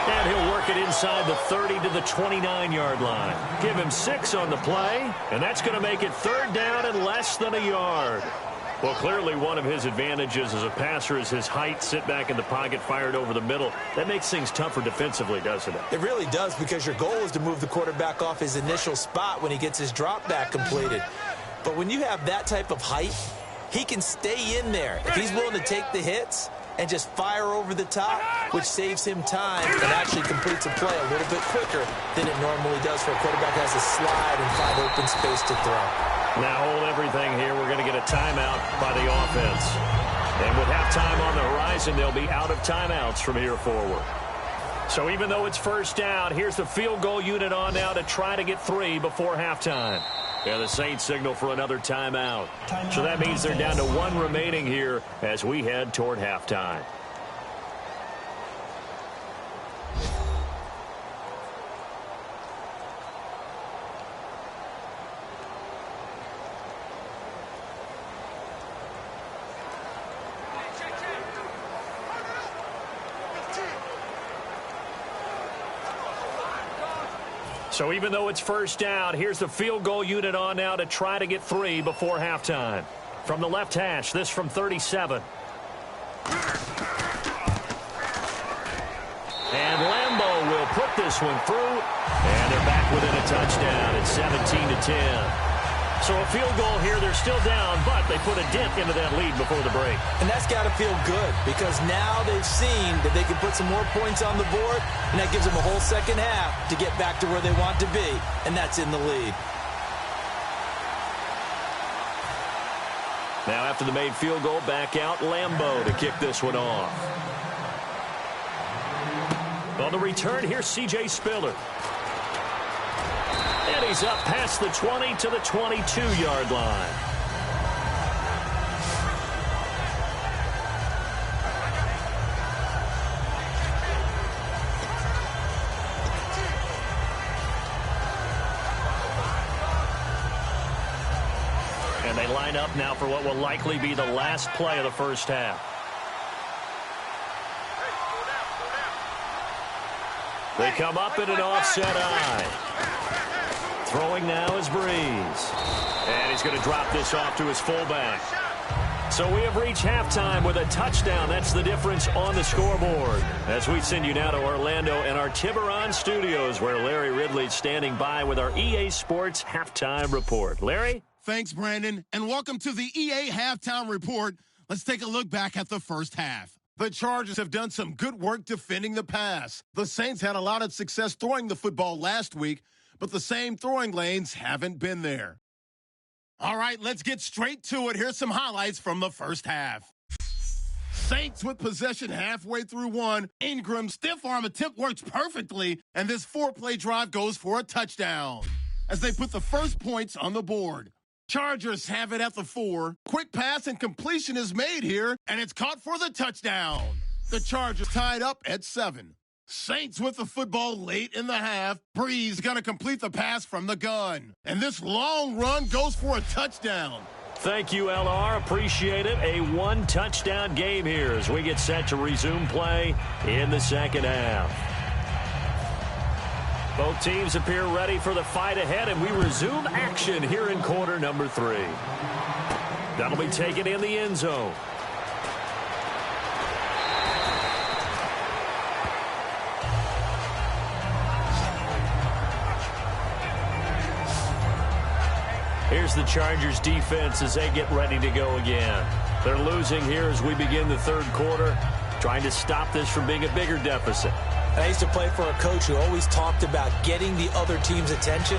And he'll work it inside the 30 to the 29-yard line. Give him 6 on the play, and that's going to make it third down and less than a yard. Well, clearly one of his advantages as a passer is his height. Sit back in the pocket, fired over the middle. That makes things tougher defensively, doesn't it? It really does, because your goal is to move the quarterback off his initial spot when he gets his drop back completed. But when you have that type of height, he can stay in there. If he's willing to take the hits and just fire over the top, which saves him time and actually completes a play a little bit quicker than it normally does for a quarterback who has to slide and find open space to throw. Now hold everything here. We're going to get a timeout by the offense. And with halftime on the horizon, they'll be out of timeouts from here forward. So even though it's first down, here's the field goal unit on now to try to get 3 before halftime. Yeah, the Saints signal for another timeout. So that means they're down to 1 remaining here as we head toward halftime. So even though it's first down, here's the field goal unit on now to try to get 3 before halftime. From the left hash, this from 37. And Lambeau will put this one through, and they're back within a touchdown at 17-10. So a field goal here, they're still down, but they put a dent into that lead before the break. And that's got to feel good, because now they've seen that they can put some more points on the board, and that gives them a whole second half to get back to where they want to be, and that's in the lead. Now after the made field goal, back out Lambeau to kick this one off. On the return, here's C.J. Spiller. And he's up past the 20 to the 22-yard line. And they line up now for what will likely be the last play of the first half. They come up in an offset eye. Throwing now is Breeze. And he's going to drop this off to his fullback. So we have reached halftime with a touchdown. That's the difference on the scoreboard. As we send you now to Orlando and our Tiburon studios, where Larry Ridley's standing by with our EA Sports Halftime Report. Larry? Thanks, Brandon, and welcome to the EA Halftime Report. Let's take a look back at the first half. The Chargers have done some good work defending the pass. The Saints had a lot of success throwing the football last week, but the same throwing lanes haven't been there. All right, let's get straight to it. Here's some highlights from the first half. Saints with possession halfway through one. Ingram's stiff arm attempt works perfectly, and this 4-play drive goes for a touchdown as they put the first points on the board. Chargers have it at the 4. Quick pass and completion is made here, and it's caught for the touchdown. The Chargers tied up at 7. Saints with the football late in the half. Breeze going to complete the pass from the gun. And this long run goes for a touchdown. Thank you, LR. Appreciate it. A one-touchdown game here as we get set to resume play in the second half. Both teams appear ready for the fight ahead, and we resume action here in quarter number 3. That'll be taken in the end zone. Here's the Chargers defense as they get ready to go again. They're losing here as we begin the third quarter, trying to stop this from being a bigger deficit. I used to play for a coach who always talked about getting the other team's attention.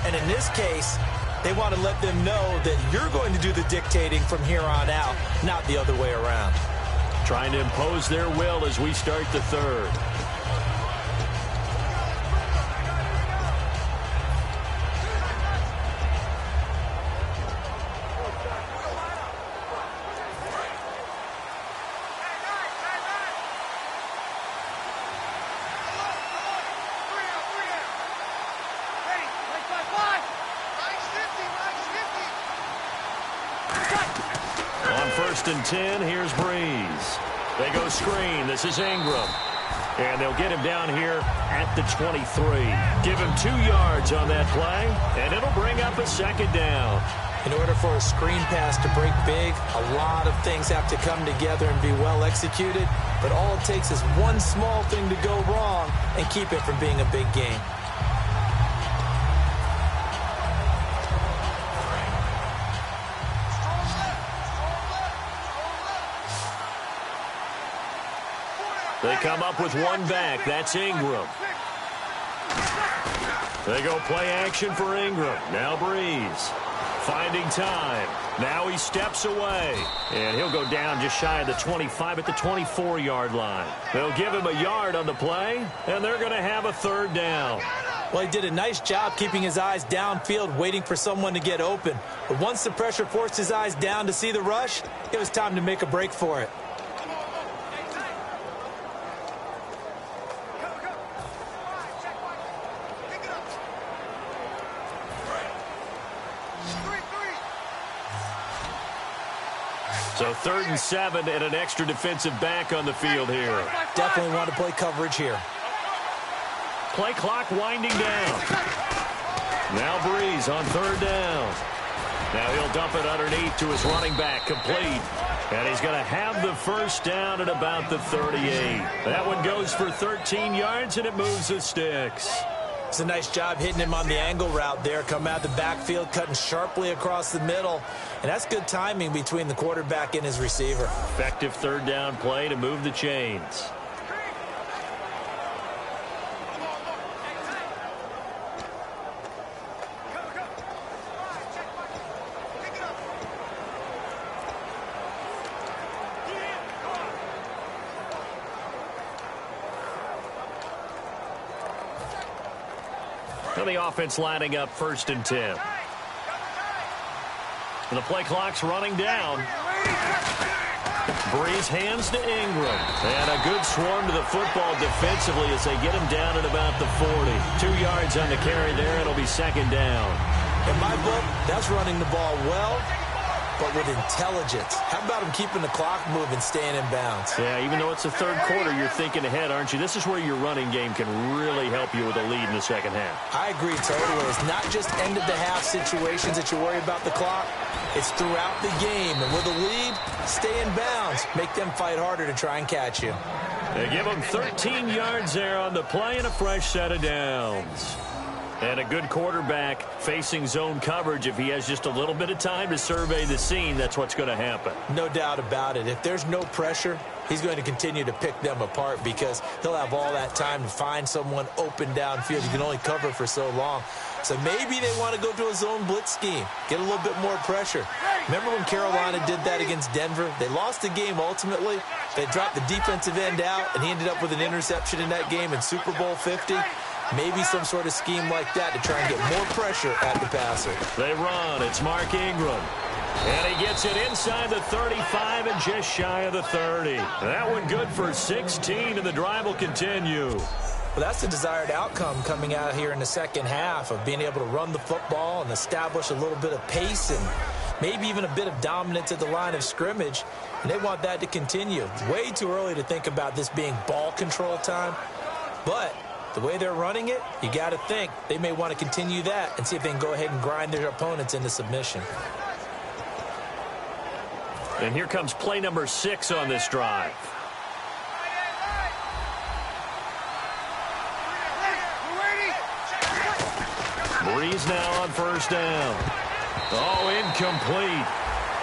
And in this case, they want to let them know that you're going to do the dictating from here on out, not the other way around. Trying to impose their will as we start the third. First and 10, here's Breeze. They go screen. This is Ingram. And they'll get him down here at the 23. Give him 2 yards on that play, and it'll bring up a second down. In order for a screen pass to break big, a lot of things have to come together and be well executed. But all it takes is one small thing to go wrong and keep it from being a big game. They come up with one back. That's Ingram. They go play action for Ingram. Now Breeze. Finding time. Now he steps away. And he'll go down just shy of the 25 at the 24-yard line. They'll give him a yard on the play, and they're going to have a third down. Well, he did a nice job keeping his eyes downfield, waiting for someone to get open. But once the pressure forced his eyes down to see the rush, it was time to make a break for it. So 3rd and 7 and an extra defensive back on the field here. Definitely want to play coverage here. Play clock winding down. Now Breeze on 3rd down. Now he'll dump it underneath to his running back, complete. And he's going to have the first down at about the 38. That one goes for 13 yards, and it moves the sticks. It's a nice job hitting him on the angle route there. Come out of the backfield, cutting sharply across the middle. And that's good timing between the quarterback and his receiver. Effective 3rd down play to move the chains. The offense lining up 1st and 10. And the play clock's running down. Breeze hands to Ingram. And a good swarm to the football defensively as they get him down at about the 40. 2 yards on the carry there. It'll be 2nd down. In my book, that's running the ball well, but with intelligence. How about him keeping the clock moving, staying in bounds? Yeah, even though it's the 3rd quarter, you're thinking ahead, aren't you? This is where your running game can really help you with a lead in the second half. I agree totally. It's not just end-of-the-half situations that you worry about the clock. It's throughout the game. And with a lead, Stay in bounds. Make them fight harder to try and catch you. They give him 13 yards there on the play and a fresh set of downs. And a good quarterback facing zone coverage. If he has just a little bit of time to survey the scene, that's what's going to happen. No doubt about it. If there's no pressure, he's going to continue to pick them apart because he'll have all that time to find someone open downfield. You can only cover for so long. So maybe they want to go to a zone blitz scheme, get a little bit more pressure. Remember when Carolina did that against Denver? They lost the game ultimately. They dropped the defensive end out, and he ended up with an interception in that game in Super Bowl 50. Maybe some sort of scheme like that to try and get more pressure at the passer. They run. It's Mark Ingram. And he gets it inside the 35 and just shy of the 30. That one good for 16, and the drive will continue. Well, that's the desired outcome coming out here in the second half of being able to run the football and establish a little bit of pace and maybe even a bit of dominance at the line of scrimmage. And they want that to continue. Way too early to think about this being ball control time. But the way they're running it, you got to think they may want to continue that and see if they can go ahead and grind their opponents into submission. And here comes play number 6 on this drive. Breeze now on first down. Oh, incomplete.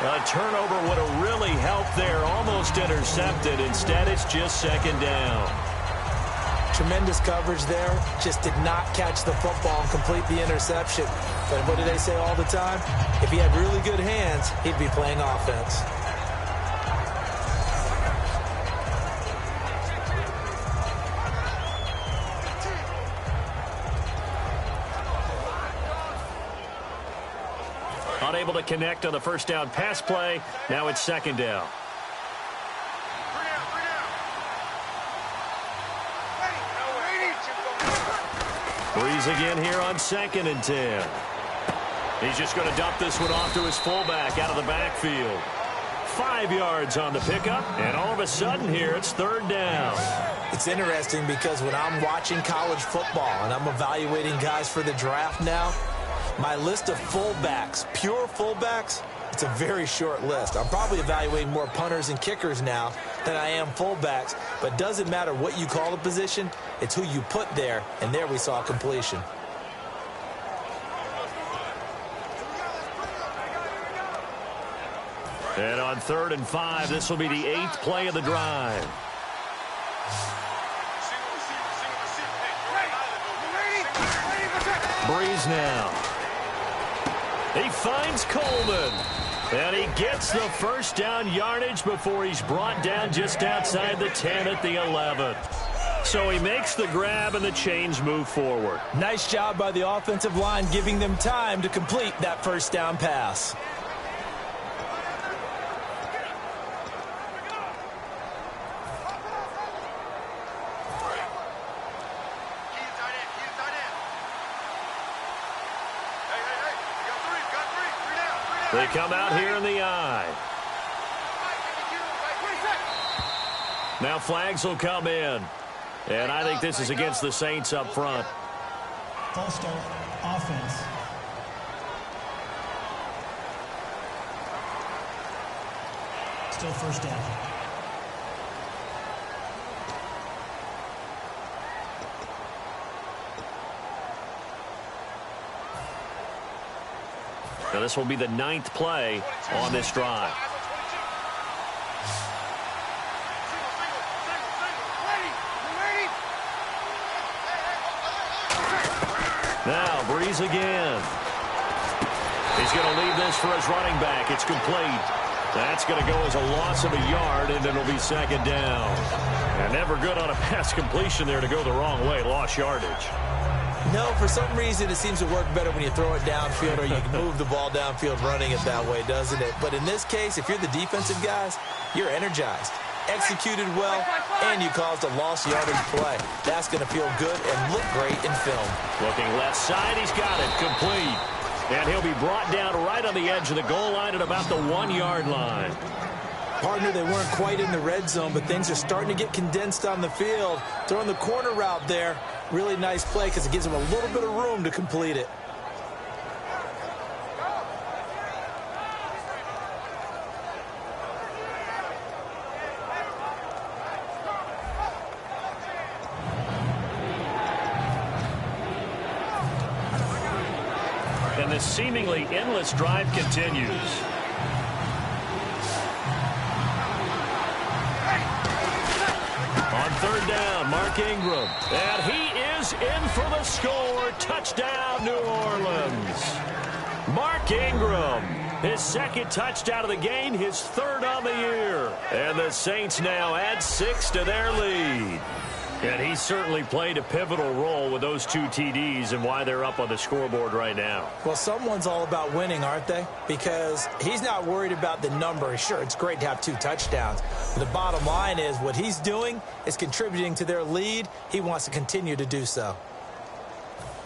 A turnover would have really helped there. Almost intercepted. Instead, it's just second down. Tremendous coverage there. Just did not catch the football and complete the interception. But what do they say all the time? If he had really good hands, he'd be playing offense. Unable to connect on the first down pass play. Now it's second down. Breeze again here on 2nd and 10. He's just going to dump this one off to his fullback out of the backfield. 5 yards on the pickup, and all of a sudden here it's third down. It's interesting because when I'm watching college football and I'm evaluating guys for the draft now, my list of fullbacks, pure fullbacks, it's a very short list. I'm probably evaluating more punters and kickers now than I am fullbacks, but it doesn't matter what you call the position, it's who you put there, and there we saw completion. And on 3rd and 5, this will be the 8th play of the drive. Breeze now. He finds Coleman. And he gets the first down yardage before he's brought down just outside the 10 at the 11. So he makes the grab and the chains move forward. Nice job by the offensive line giving them time to complete that first down pass. They come out here in the eye. Now flags will come in. And I think this is against the Saints up front. False start, offense. Still first down. Now this will be the 9th play on this drive. Now Breeze again. He's going to leave this for his running back. It's complete. That's going to go as a loss of a yard, and it'll be second down. And never good on a pass completion there to go the wrong way. Lost yardage. No, for some reason it seems to work better when you throw it downfield or you can move the ball downfield running it that way, doesn't it? But in this case, if you're the defensive guys, you're energized, executed well, and you caused a lost yardage play. That's going to feel good and look great in film. Looking left side, he's got it, complete. And he'll be brought down right on the edge of the goal line at about the 1-yard line. Partner, they weren't quite in the red zone, but things are starting to get condensed on the field. Throwing the corner route there. Really nice play because it gives them a little bit of room to complete it. And this seemingly endless drive continues. On third down, Mark Ingram. And he is in for the score. Touchdown, New Orleans. Mark Ingram, his second touchdown of the game, his third on the year. And the Saints now add 6 to their lead. And he certainly played a pivotal role with those 2 TDs and why they're up on the scoreboard right now. Well, someone's all about winning, aren't they? Because he's not worried about the number. Sure, it's great to have 2 touchdowns. But the bottom line is what he's doing is contributing to their lead. He wants to continue to do so.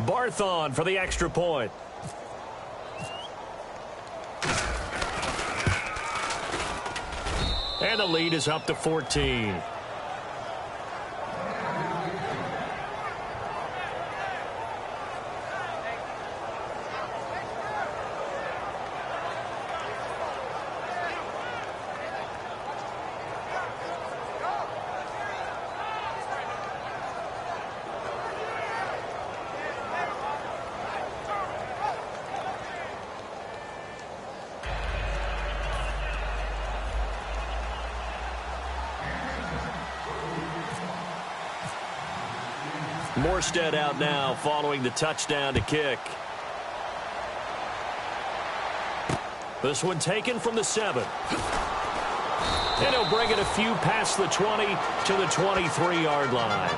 Barthon for the extra point. And the lead is up to 14. Morstead out now following the touchdown to kick. This one taken from the 7. And he'll bring it a few past the 20 to the 23-yard line.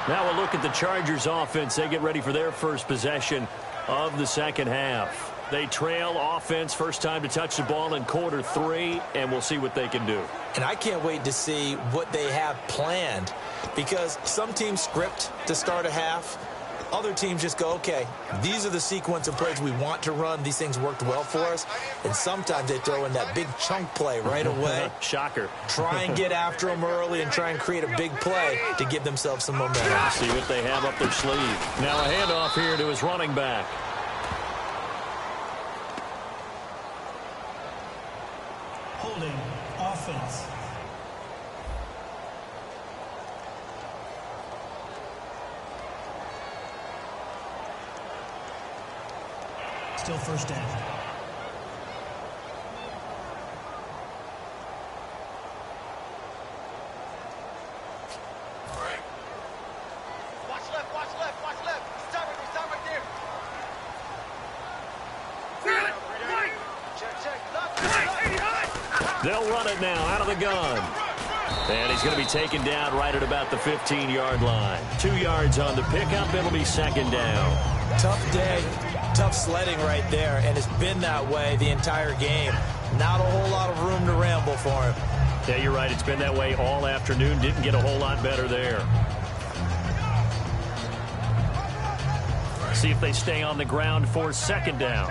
Now we'll look at the Chargers offense. They get ready for their first possession of the second half. They trail offense, first time to touch the ball in quarter 3, and we'll see what they can do. And I can't wait to see what they have planned, because some teams script to start a half. Other teams just go, okay, these are the sequence of plays we want to run. These things worked well for us. And sometimes they throw in that big chunk play right away. Shocker. Try and get after them early and try and create a big play to give themselves some momentum. See what they have up their sleeve. Now a handoff here to his running back. Holding offense. Still first down. Watch left, watch left, watch left. It's time right there. Check. They'll run it now out of the gun. And he's going to be taken down right at about the 15-yard line. 2 yards on the pickup. It'll be second down. Tough day. Tough sledding right there, and it's been that way the entire game. Not a whole lot of room to ramble for him. Yeah, you're right. It's been that way all afternoon. Didn't get a whole lot better there. See if they stay on the ground for second down.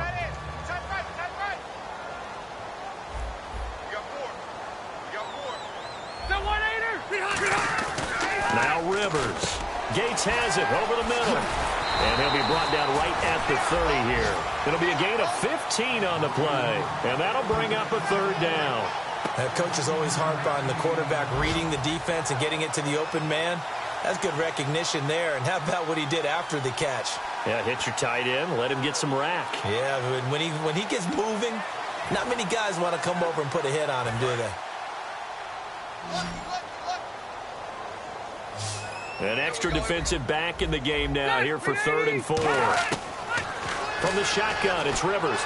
Now Rivers. Gates has it over the middle. And he'll be brought down right at the 30 here. It'll be a gain of 15 on the play. And that'll bring up a third down. Coaches always harp on the quarterback reading the defense and getting it to the open man. That's good recognition there. And how about what he did after the catch? Yeah, hit your tight end. Let him get some rack. Yeah, when he gets moving, not many guys want to come over and put a hit on him, do they? An extra defensive back in the game now here for 3rd and 4. From the shotgun, it's Rivers.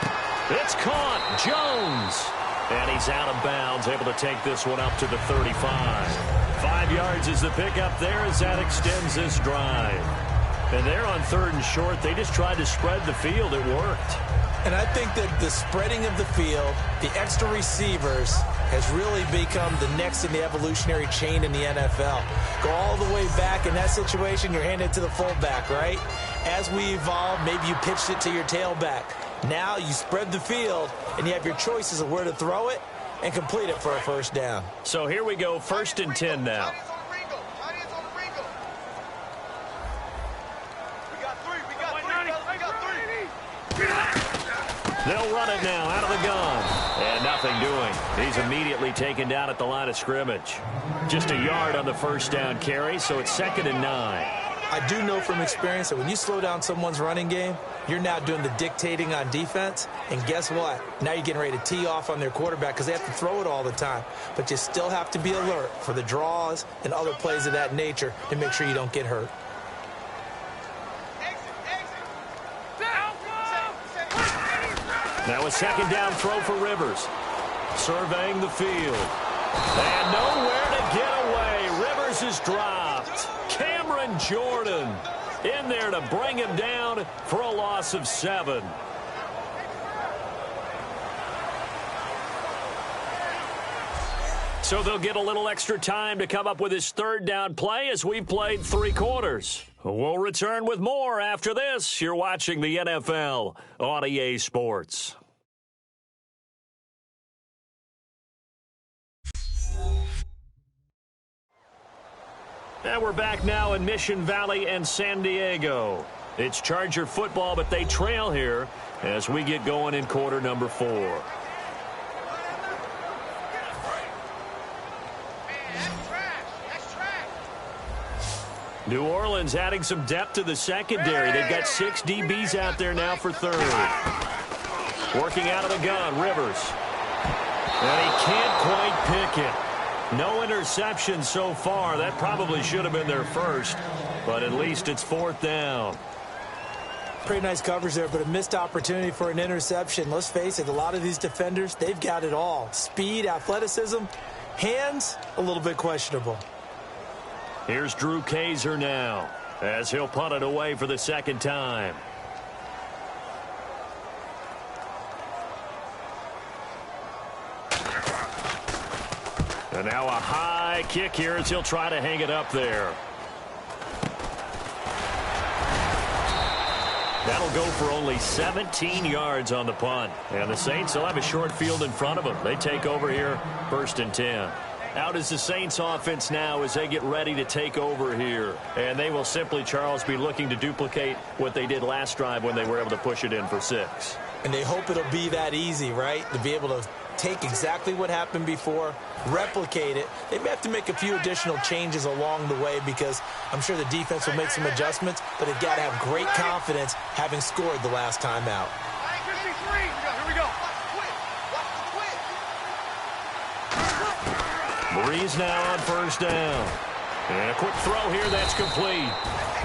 It's caught. Jones. And he's out of bounds, able to take this one up to the 35. 5 yards is the pickup there as that extends this drive. And they're on 3rd and short. They just tried to spread the field. It worked. And I think that the spreading of the field, the extra receivers, has really become the next in the evolutionary chain in the NFL. Go all the way back in that situation, you're handed to the fullback, right? As we evolve, maybe you pitched it to your tailback. Now you spread the field, and you have your choices of where to throw it and complete it for a first down. So here we go, 1st and 10 now. They'll run it now out of the gun. And nothing doing. He's immediately taken down at the line of scrimmage. Just a yard on the first down carry, so it's 2nd and 9. I do know from experience that when you slow down someone's running game, you're now doing the dictating on defense. And guess what? Now you're getting ready to tee off on their quarterback because they have to throw it all the time. But you still have to be alert for the draws and other plays of that nature to make sure you don't get hurt. Now a second down throw for Rivers. Surveying the field. And nowhere to get away. Rivers is dropped. Cameron Jordan in there to bring him down for a loss of 7. So they'll get a little extra time to come up with his third down play as we've played 3 quarters. We'll return with more after this. You're watching the NFL on EA Sports. And we're back now in Mission Valley and San Diego. It's Charger football, but they trail here as we get going in quarter number 4. New Orleans adding some depth to the secondary. They've got 6 DBs out there now for third. Working out of the gun, Rivers. And he can't quite pick it. No interception so far. That probably should have been their first, but at least it's 4th down. Pretty nice coverage there, but a missed opportunity for an interception. Let's face it, a lot of these defenders, they've got it all. Speed, athleticism, hands, a little bit questionable. Here's Drew Kaiser now as he'll punt it away for the second time. And now a high kick here as he'll try to hang it up there. That'll go for only 17 yards on the punt. And the Saints will have a short field in front of them. They take over here, 1st and 10. Out is the Saints offense now as they get ready to take over here. And they will simply, Charles, be looking to duplicate what they did last drive when they were able to push it in for 6. And they hope it'll be that easy, right? To be able to take exactly what happened before, replicate it. They may have to make a few additional changes along the way because I'm sure the defense will make some adjustments, but they've got to have great confidence having scored the last time out. Here we go. Breeze now on 1st down. And a quick throw here, that's complete.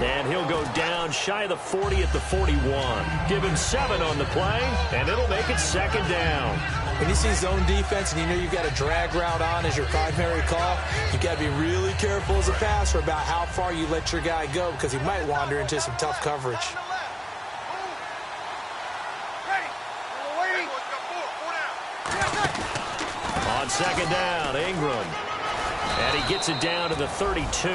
And he'll go down shy of the 40 at the 41. Give him 7 on the play, and it'll make it 2nd down. When you see zone defense and you know you've got a drag route on as your primary call, you've got to be really careful as a passer about how far you let your guy go because he might wander into some tough coverage. On 2nd down, Ingram. And he gets it down to the 32.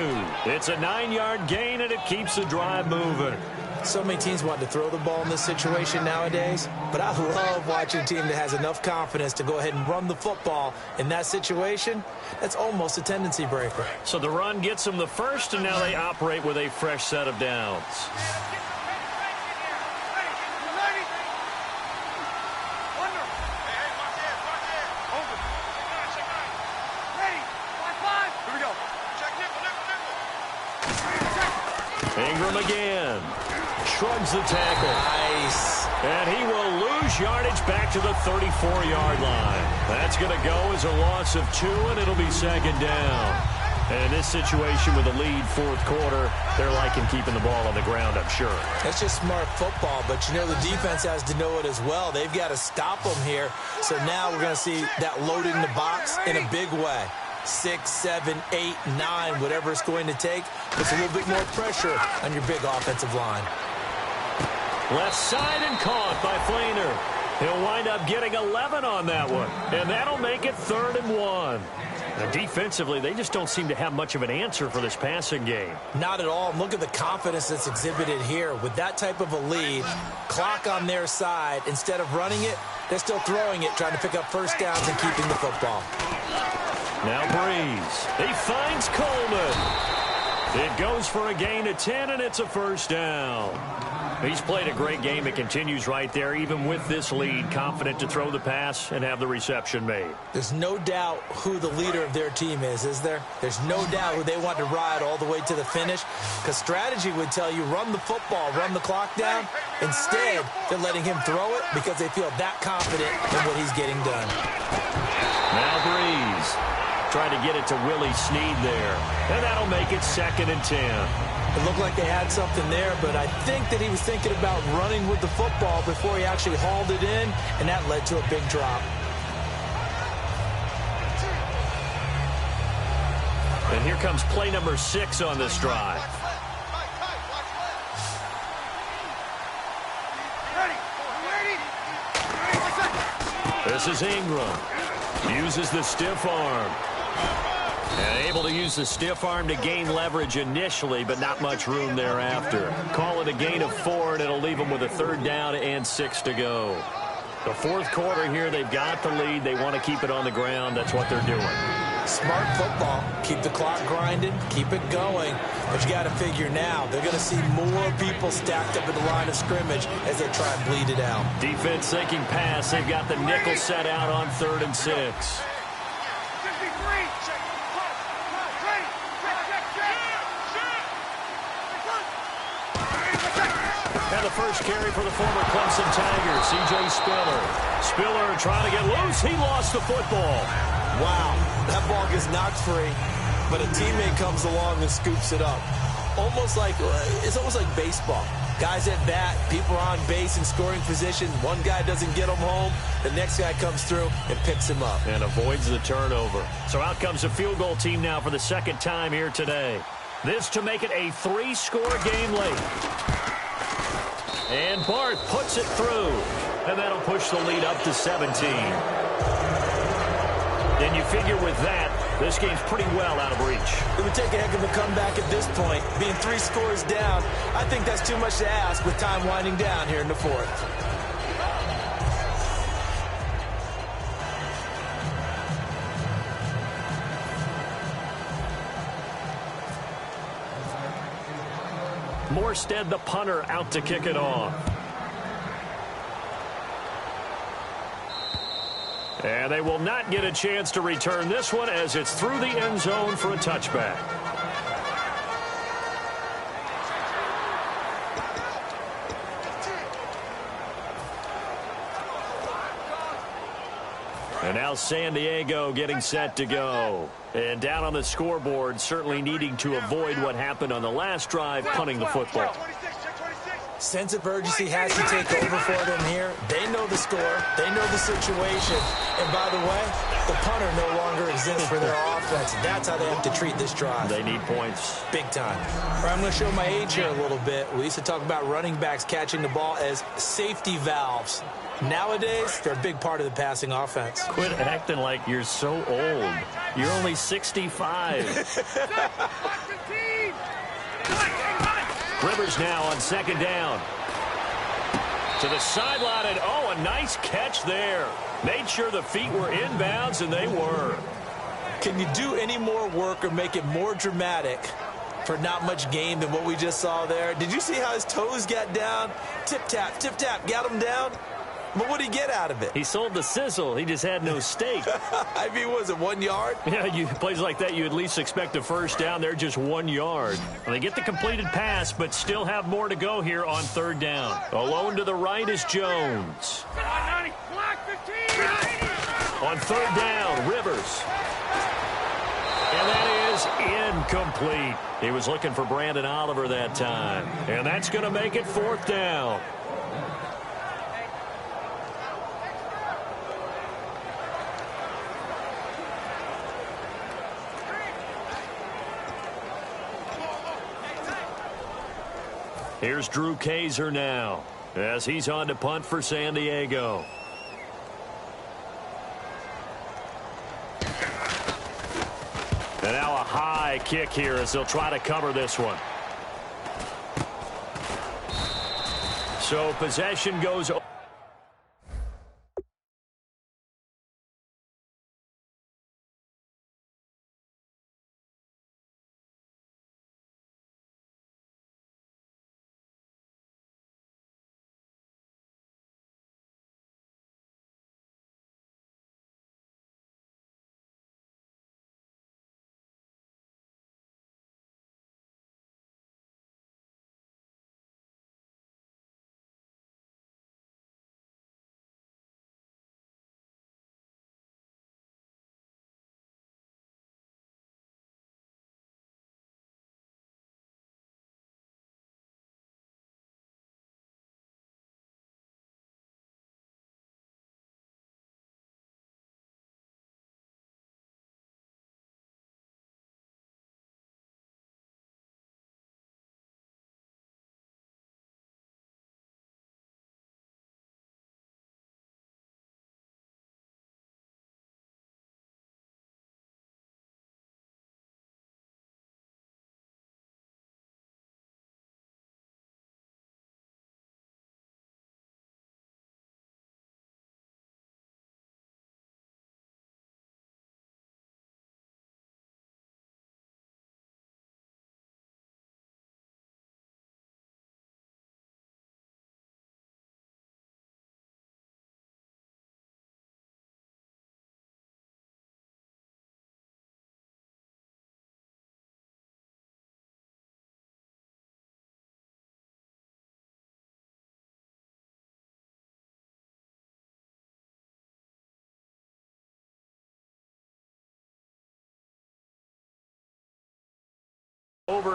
It's a 9-yard gain, and it keeps the drive moving. So many teams want to throw the ball in this situation nowadays, but I love watching a team that has enough confidence to go ahead and run the football in that situation. That's almost a tendency breaker. So the run gets them the first, and now they operate with a fresh set of downs. Ingram again. Shrugs the tackle. Nice. And he will lose yardage back to the 34-yard line. That's going to go as a loss of 2, and it'll be 2nd down. And in this situation with a lead 4th quarter, they're liking keeping the ball on the ground, I'm sure. That's just smart football, but you know the defense has to know it as well. They've got to stop them here. So now we're going to see that loading the box in a big way. 6, 7, 8, 9, whatever it's going to take, puts a little bit more pressure on your big offensive line. Left side and caught by Flainer. He'll wind up getting 11 on that one, and that'll make it 3rd and 1. Now, defensively, they just don't seem to have much of an answer for this passing game. Not at all. Look at the confidence that's exhibited here. With that type of a lead, clock on their side, instead of running it, they're still throwing it, trying to pick up first downs and keeping the football. Now Breeze. He finds Coleman. It goes for a gain of 10, and it's a 1st down. He's played a great game. It continues right there, even with this lead, confident to throw the pass and have the reception made. There's no doubt who the leader of their team is there? There's no doubt who they want to ride all the way to the finish, because strategy would tell you run the football, run the clock down. Instead, they're letting him throw it because they feel that confident in what he's getting done. Now Breeze trying to get it to Willie Snead there, and that'll make it 2nd and 10. It looked like they had something there, but I think that he was thinking about running with the football before he actually hauled it in, and that led to a big drop. And here comes play number 6 on this drive. This is Ingram. Uses the stiff arm. And able to use the stiff arm to gain leverage initially, but not much room thereafter. Call it a gain of 4, and it'll leave them with a 3rd down and 6 to go. The 4th quarter here, they've got the lead. They want to keep it on the ground. That's what they're doing. Smart football. Keep the clock grinding. Keep it going. But you got to figure now, they're going to see more people stacked up at the line of scrimmage as they try and bleed it out. Defense sinking pass. They've got the nickel set out on 3rd and 6. And the first carry for the former Clemson Tiger, C.J. Spiller. Spiller trying to get loose. He lost the football. Wow, that ball gets knocked free, but a teammate comes along and scoops it up. It's almost like baseball. Guys at bat, people are on base in scoring position. One guy doesn't get him home. The next guy comes through and picks him up. And avoids the turnover. So out comes a field goal team now for the 2nd time here today. This to make it a 3-score game late. And Barth puts it through. And that'll push the lead up to 17. And you figure with that, this game's pretty well out of reach. It would take a heck of a comeback at this point. Being 3 scores down, I think that's too much to ask with time winding down here in the 4th. Morstead, the punter, out to kick it off. And they will not get a chance to return this one as it's through the end zone for a touchback. And now San Diego getting set to go. And down on the scoreboard, certainly needing to avoid what happened on the last drive, punting the football. Sense of urgency has to take over for them here. They know the score. They know the situation. And by the way, the punter no longer exists for their offense. That's how they have to treat this drive. They need points. Big time. All right, I'm going to show my age here a little bit. We used to talk about running backs catching the ball as safety valves. Nowadays, they're a big part of the passing offense. Quit acting like you're so old. You're only 65. Rivers now on 2nd down. To the sideline, and oh, a nice catch there. Made sure the feet were inbounds, and they were. Can you do any more work or make it more dramatic for not much gain than what we just saw there? Did you see how his toes got down? Tip-tap, got him down. But what did he get out of it? He sold the sizzle. He just had no steak. I mean, was it 1 yard? Yeah, plays like that, you at least expect a first down. They're just 1 yard. Well, they get the completed pass, but still have more to go here on 3rd down. Alone to the right is Jones. On 3rd down, Rivers. And that is incomplete. He was looking for Brandon Oliver that time. And that's going to make it 4th down. Here's Drew Kaiser now as he's on to punt for San Diego. And now a high kick here as they'll try to cover this one. So possession goes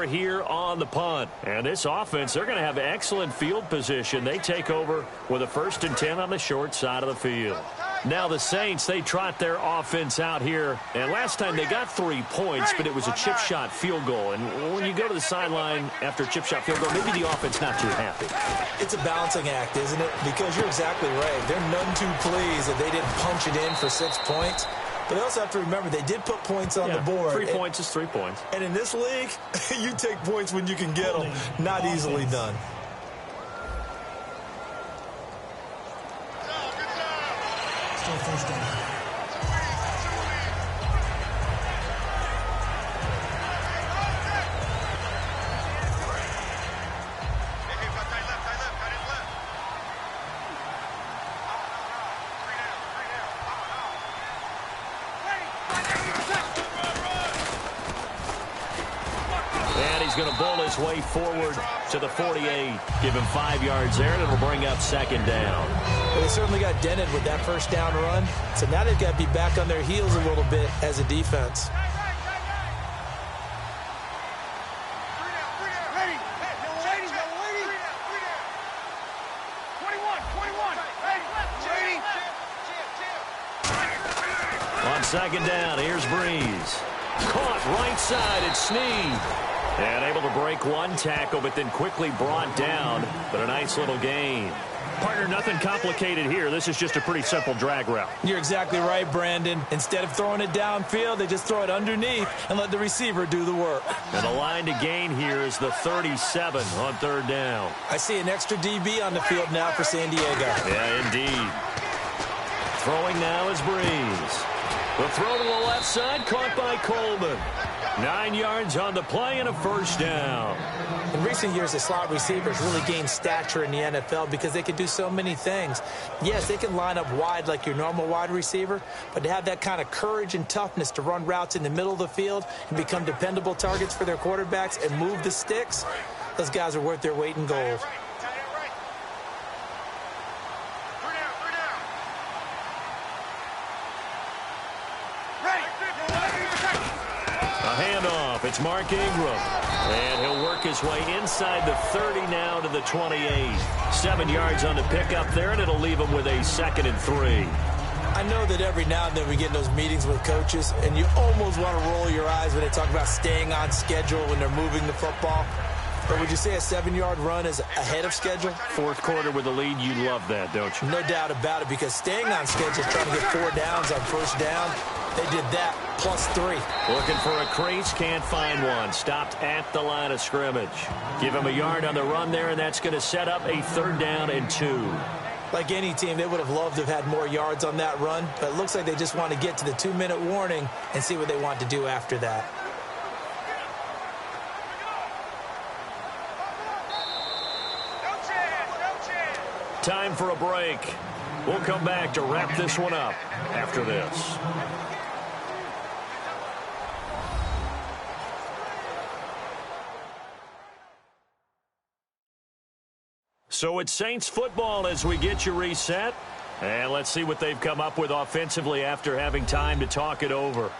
over here on the punt. And this offense, they're going to have excellent field position. They take over with a 1st and 10 on the short side of the field. Now the Saints, they trot their offense out here. And last time they got 3 points, but it was a chip shot field goal. And when you go to the sideline after a chip shot field goal, maybe the offense not too happy. It's a balancing act, isn't it? Because you're exactly right. They're none too pleased that they didn't punch it in for 6 points. But they also have to remember they did put points on the board. 3 points is 3 points. And in this league, you take points when you can get them. Not easily done. Still first down. He's going to bull his way forward to the 48. Give him 5 yards there, and it'll bring up 2nd down. Well, they certainly got dented with that 1st down run. So now they've got to be back on their heels a little bit as a defense. On 2nd down, here's Breeze. Caught right side, it's Snead. And able to break 1 tackle, but then quickly brought down. But a nice little gain. Partner, nothing complicated here. This is just a pretty simple drag route. You're exactly right, Brandon. Instead of throwing it downfield, they just throw it underneath and let the receiver do the work. And the line to gain here is the 37 on 3rd down. I see an extra DB on the field now for San Diego. Yeah, indeed. Throwing now is Breeze. The throw to the left side, caught by Coleman. 9 yards on the play and a 1st down. In recent years, the slot receivers really gained stature in the NFL because they can do so many things. Yes, they can line up wide like your normal wide receiver, but to have that kind of courage and toughness to run routes in the middle of the field and become dependable targets for their quarterbacks and move the sticks, those guys are worth their weight in gold. Handoff. It's Mark Ingram. And he'll work his way inside the 30 now to the 28. 7 yards on the pickup there, and it'll leave him with a 2nd and 3. I know that every now and then we get in those meetings with coaches, and you almost want to roll your eyes when they talk about staying on schedule when they're moving the football. But would you say a 7-yard run is ahead of schedule? 4th quarter with a lead, you love that, don't you? No doubt about it, because staying on schedule, trying to get 4 downs on 1st down, they did that, plus 3. Looking for a crease, can't find one. Stopped at the line of scrimmage. Give him a yard on the run there, and that's going to set up a 3rd down and 2. Like any team, they would have loved to have had more yards on that run, but it looks like they just want to get to the 2-minute warning and see what they want to do after that. Time for a break. We'll come back to wrap this one up after this. So it's Saints football as we get you reset. And let's see what they've come up with offensively after having time to talk it over.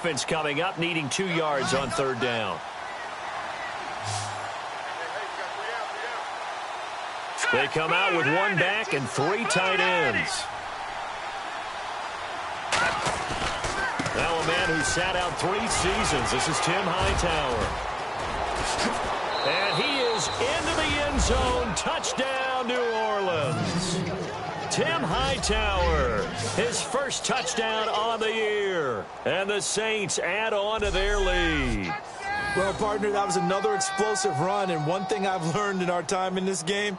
offense coming up, needing 2 yards on third down. They come out with 1 back and 3 tight ends. Now a man who sat out 3 seasons. This is Tim Hightower. And he is into the end zone. Touchdown, New Orleans. Tim Hightower, his first touchdown on the year. And the Saints add on to their lead. Well, partner, that was another explosive run. And one thing I've learned in our time in this game,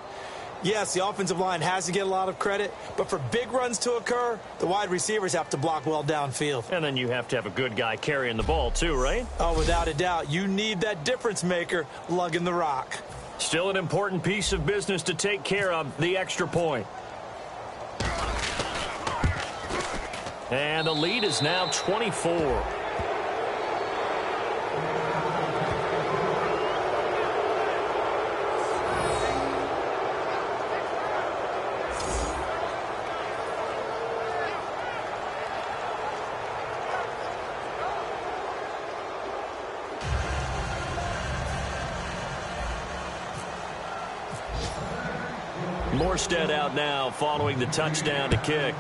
yes, the offensive line has to get a lot of credit, but for big runs to occur, the wide receivers have to block well downfield. And then you have to have a good guy carrying the ball too, right? Oh, without a doubt. You need that difference maker lugging the rock. Still an important piece of business to take care of, the extra point. And the lead is now 24. Morstead out now following the touchdown to kick.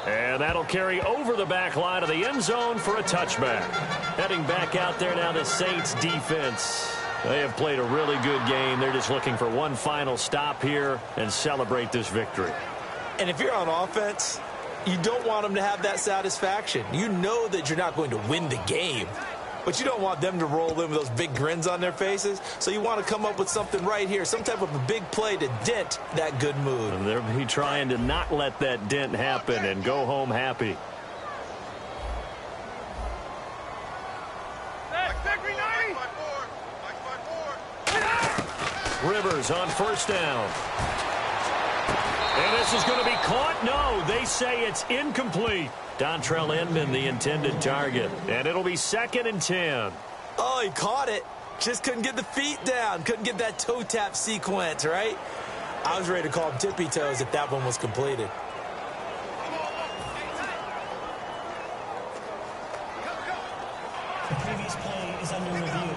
And that'll carry over the back line of the end zone for a touchback. Heading back out there now, the Saints defense. They have played a really good game. They're just looking for one final stop here and celebrate this victory. And if you're on offense, you don't want them to have that satisfaction. You know that you're not going to win the game, but you don't want them to roll in with those big grins on their faces. So you want to come up with something right here, some type of a big play to dent that good mood. And they'll be trying to not let that dent happen and go home happy. Rivers on first down. And this is going to be caught. No, they say it's incomplete. Dontrell Inman, the intended target. And it'll be 2nd and 10. Oh, he caught it. Just couldn't get the feet down. Couldn't get that toe tap sequence, right? I was ready to call him tippy toes if that one was completed. The previous play is under review.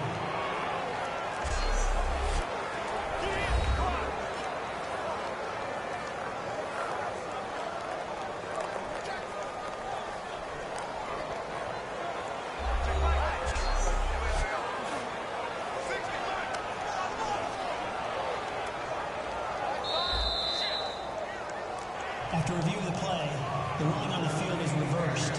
After review of the play, the ruling on the field is reversed.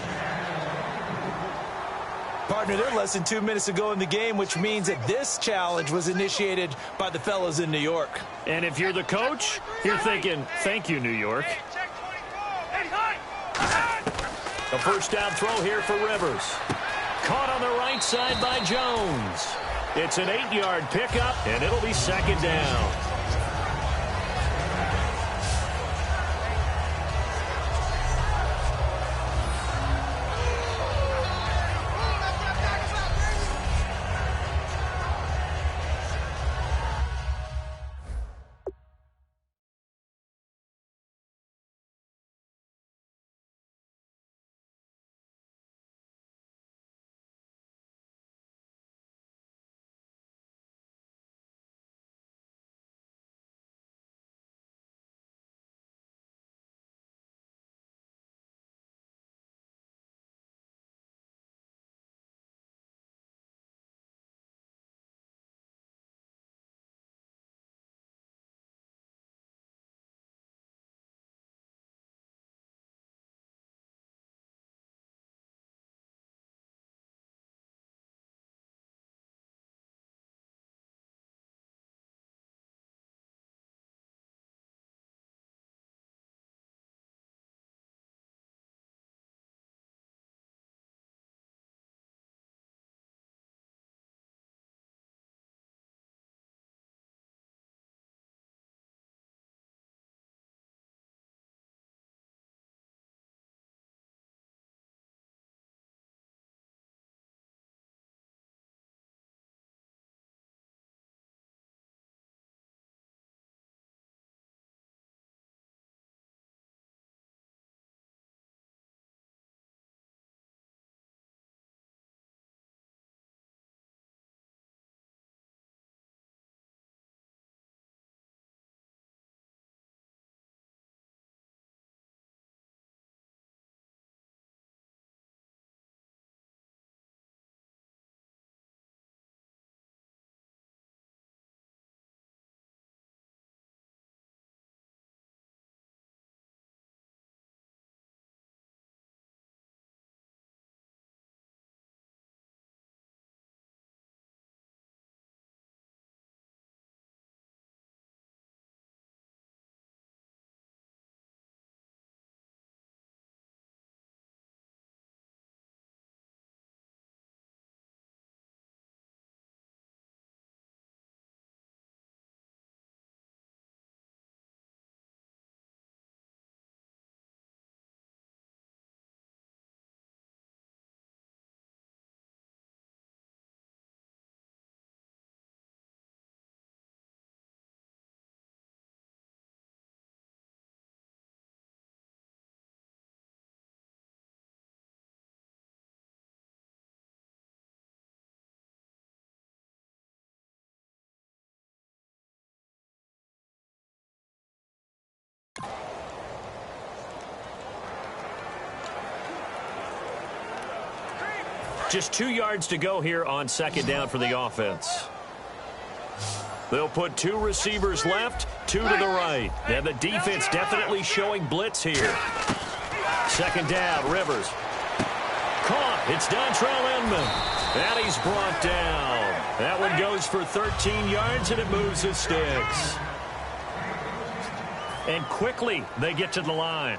Partner, they're less than 2 minutes ago in the game, which means that this challenge was initiated by the fellas in New York. And if you're the coach, you're thinking, thank you, New York. A first down throw here for Rivers. Caught on the right side by Jones. It's an 8-yard pickup, and it'll be 2nd down. Just 2 yards to go here on second down for the offense. They'll put 2 receivers left, 2 to the right. And the defense definitely showing blitz here. Second down, Rivers. Caught. It's Dontrell Inman. And he's brought down. That one goes for 13 yards, and it moves the sticks. And quickly, they get to the line.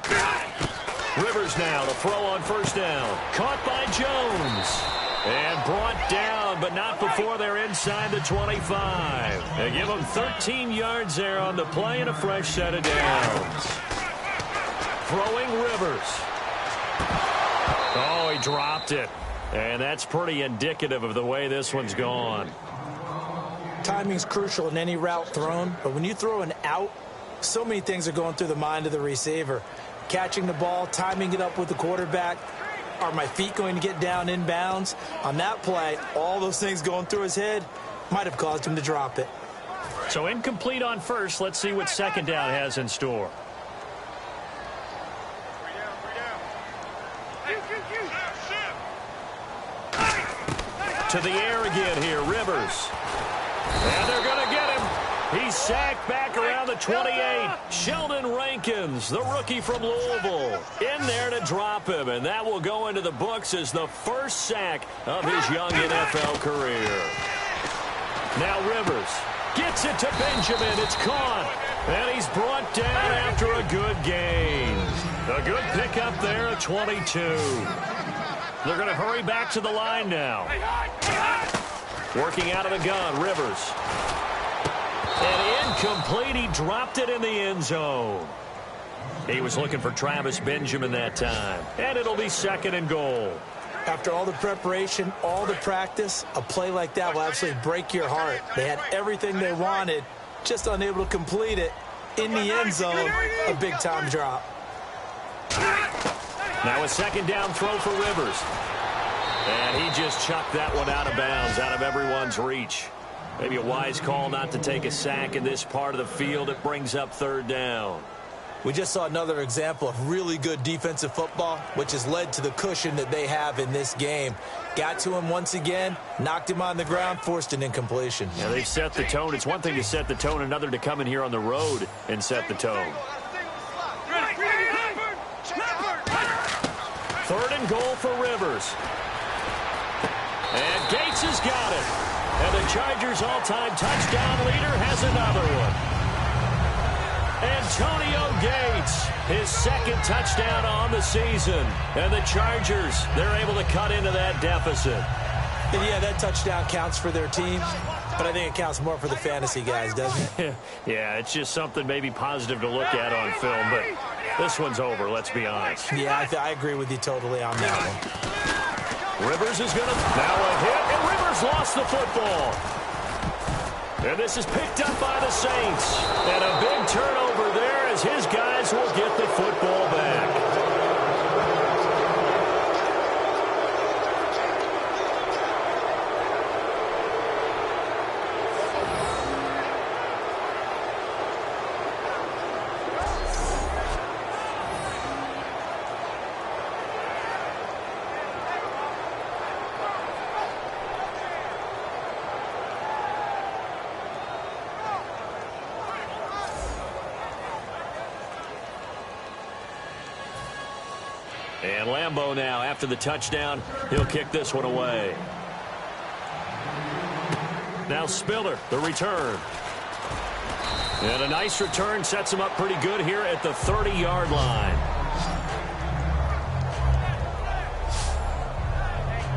Rivers now to throw on first down. Caught by Jones. And brought down, but not before they're inside the 25. They give them 13 yards there on the play and a fresh set of downs. Throwing Rivers. Oh, he dropped it. And that's pretty indicative of the way this one's gone. Timing's crucial in any route thrown, but when you throw an out, so many things are going through the mind of the receiver. Catching the ball, timing it up with the quarterback. Are my feet going to get down inbounds? On that play, all those things going through his head might have caused him to drop it. So incomplete on first. Let's see what second down has in store. To the air again here, Rivers. And they're going to get him. He's sacked back around the 28. Sheldon Rankins, the rookie from Louisville, in there to drop him. And that will go into the books as the first sack of his young NFL career. Now Rivers gets it to Benjamin. It's caught. And he's brought down after a good gain. A good pickup there at 22. They're going to hurry back to the line now. Working out of the gun, Rivers. And incomplete. He dropped it in the end zone. He was looking for Travis Benjamin that time. And it'll be second and goal. After all the preparation, all the practice, a play like that will absolutely break your heart. They had everything they wanted, just unable to complete it. In the end zone, a big-time drop. Now a second down throw for Rivers. And he just chucked that one out of bounds, out of everyone's reach. Maybe a wise call not to take a sack in this part of the field. It brings up third down. We just saw another example of really good defensive football, which has led to the cushion that they have in this game. Got to him once again, knocked him on the ground, forced an incompletion. Yeah, they've set the tone. It's one thing to set the tone, another to come in here on the road and set the tone. Third and goal for Rivers. And Gates has got it. And the Chargers' all-time touchdown leader has another one. Antonio Gates, his second touchdown on the season. And the Chargers, they're able to cut into that deficit. And yeah, that touchdown counts for their team, but I think it counts more for the fantasy guys, doesn't it? Yeah, it's just something maybe positive to look at on film, but this one's over, let's be honest. Yeah, I agree with you totally on that one. Rivers is going to now a hit, and Rivers lost the football. And this is picked up by the Saints. And a big turnover there as his guys will get the football back. And Lambeau now, after the touchdown, he'll kick this one away. Now Spiller, the return. And a nice return sets him up pretty good here at the 30-yard line.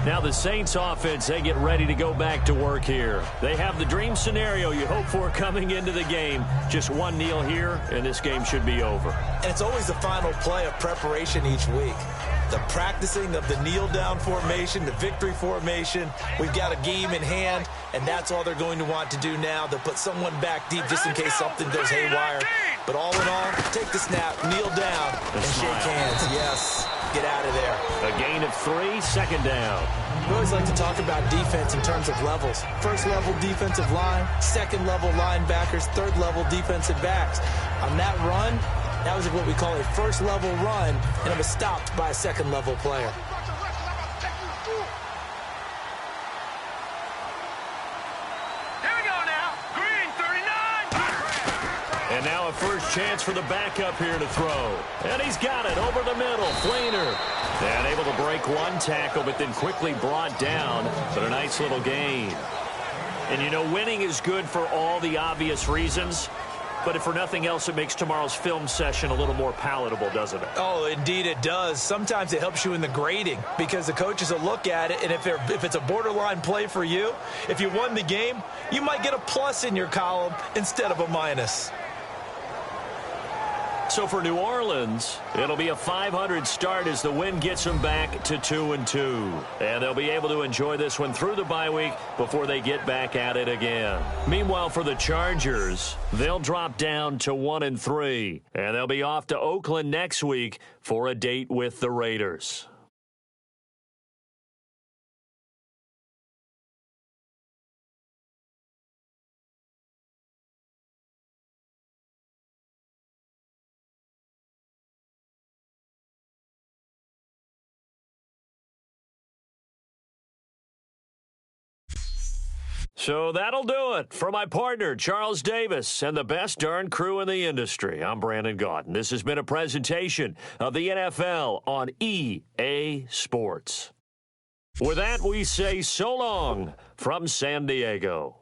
Now the Saints offense, they get ready to go back to work here. They have the dream scenario you hope for coming into the game. Just one kneel here, and this game should be over. And it's always the final play of preparation each week. The practicing of the kneel-down formation, the victory formation. We've got a game in hand, and that's all they're going to want to do now. They'll put someone back deep just in case something goes haywire. But all in all, take the snap, kneel down, and shake hands. Yes, get out of there. A gain of 3, second down. We always like to talk about defense in terms of levels. First-level defensive line, second-level linebackers, third-level defensive backs. On that run, that was what we call a first-level run, and it was stopped by a second-level player. a first chance for the backup here to throw. And he's got it over the middle. Flainer. And able to break one tackle, but then quickly brought down. But a nice little gain. And, you know, winning is good for all the obvious reasons. But if for nothing else, it makes tomorrow's film session a little more palatable, doesn't it? Oh, indeed it does. Sometimes it helps you in the grading because the coaches will look at it, and if it's a borderline play for you, if you won the game, you might get a plus in your column instead of a minus. So for New Orleans, it'll be a .500 start as the win gets them back to 2-2. And they'll be able to enjoy this one through the bye week before they get back at it again. Meanwhile, for the Chargers, they'll drop down to 1-3. And they'll be off to Oakland next week for a date with the Raiders. So that'll do it for my partner, Charles Davis, and the best darn crew in the industry. I'm Brandon Gaudin. This has been a presentation of the NFL on EA Sports. With that, we say so long from San Diego.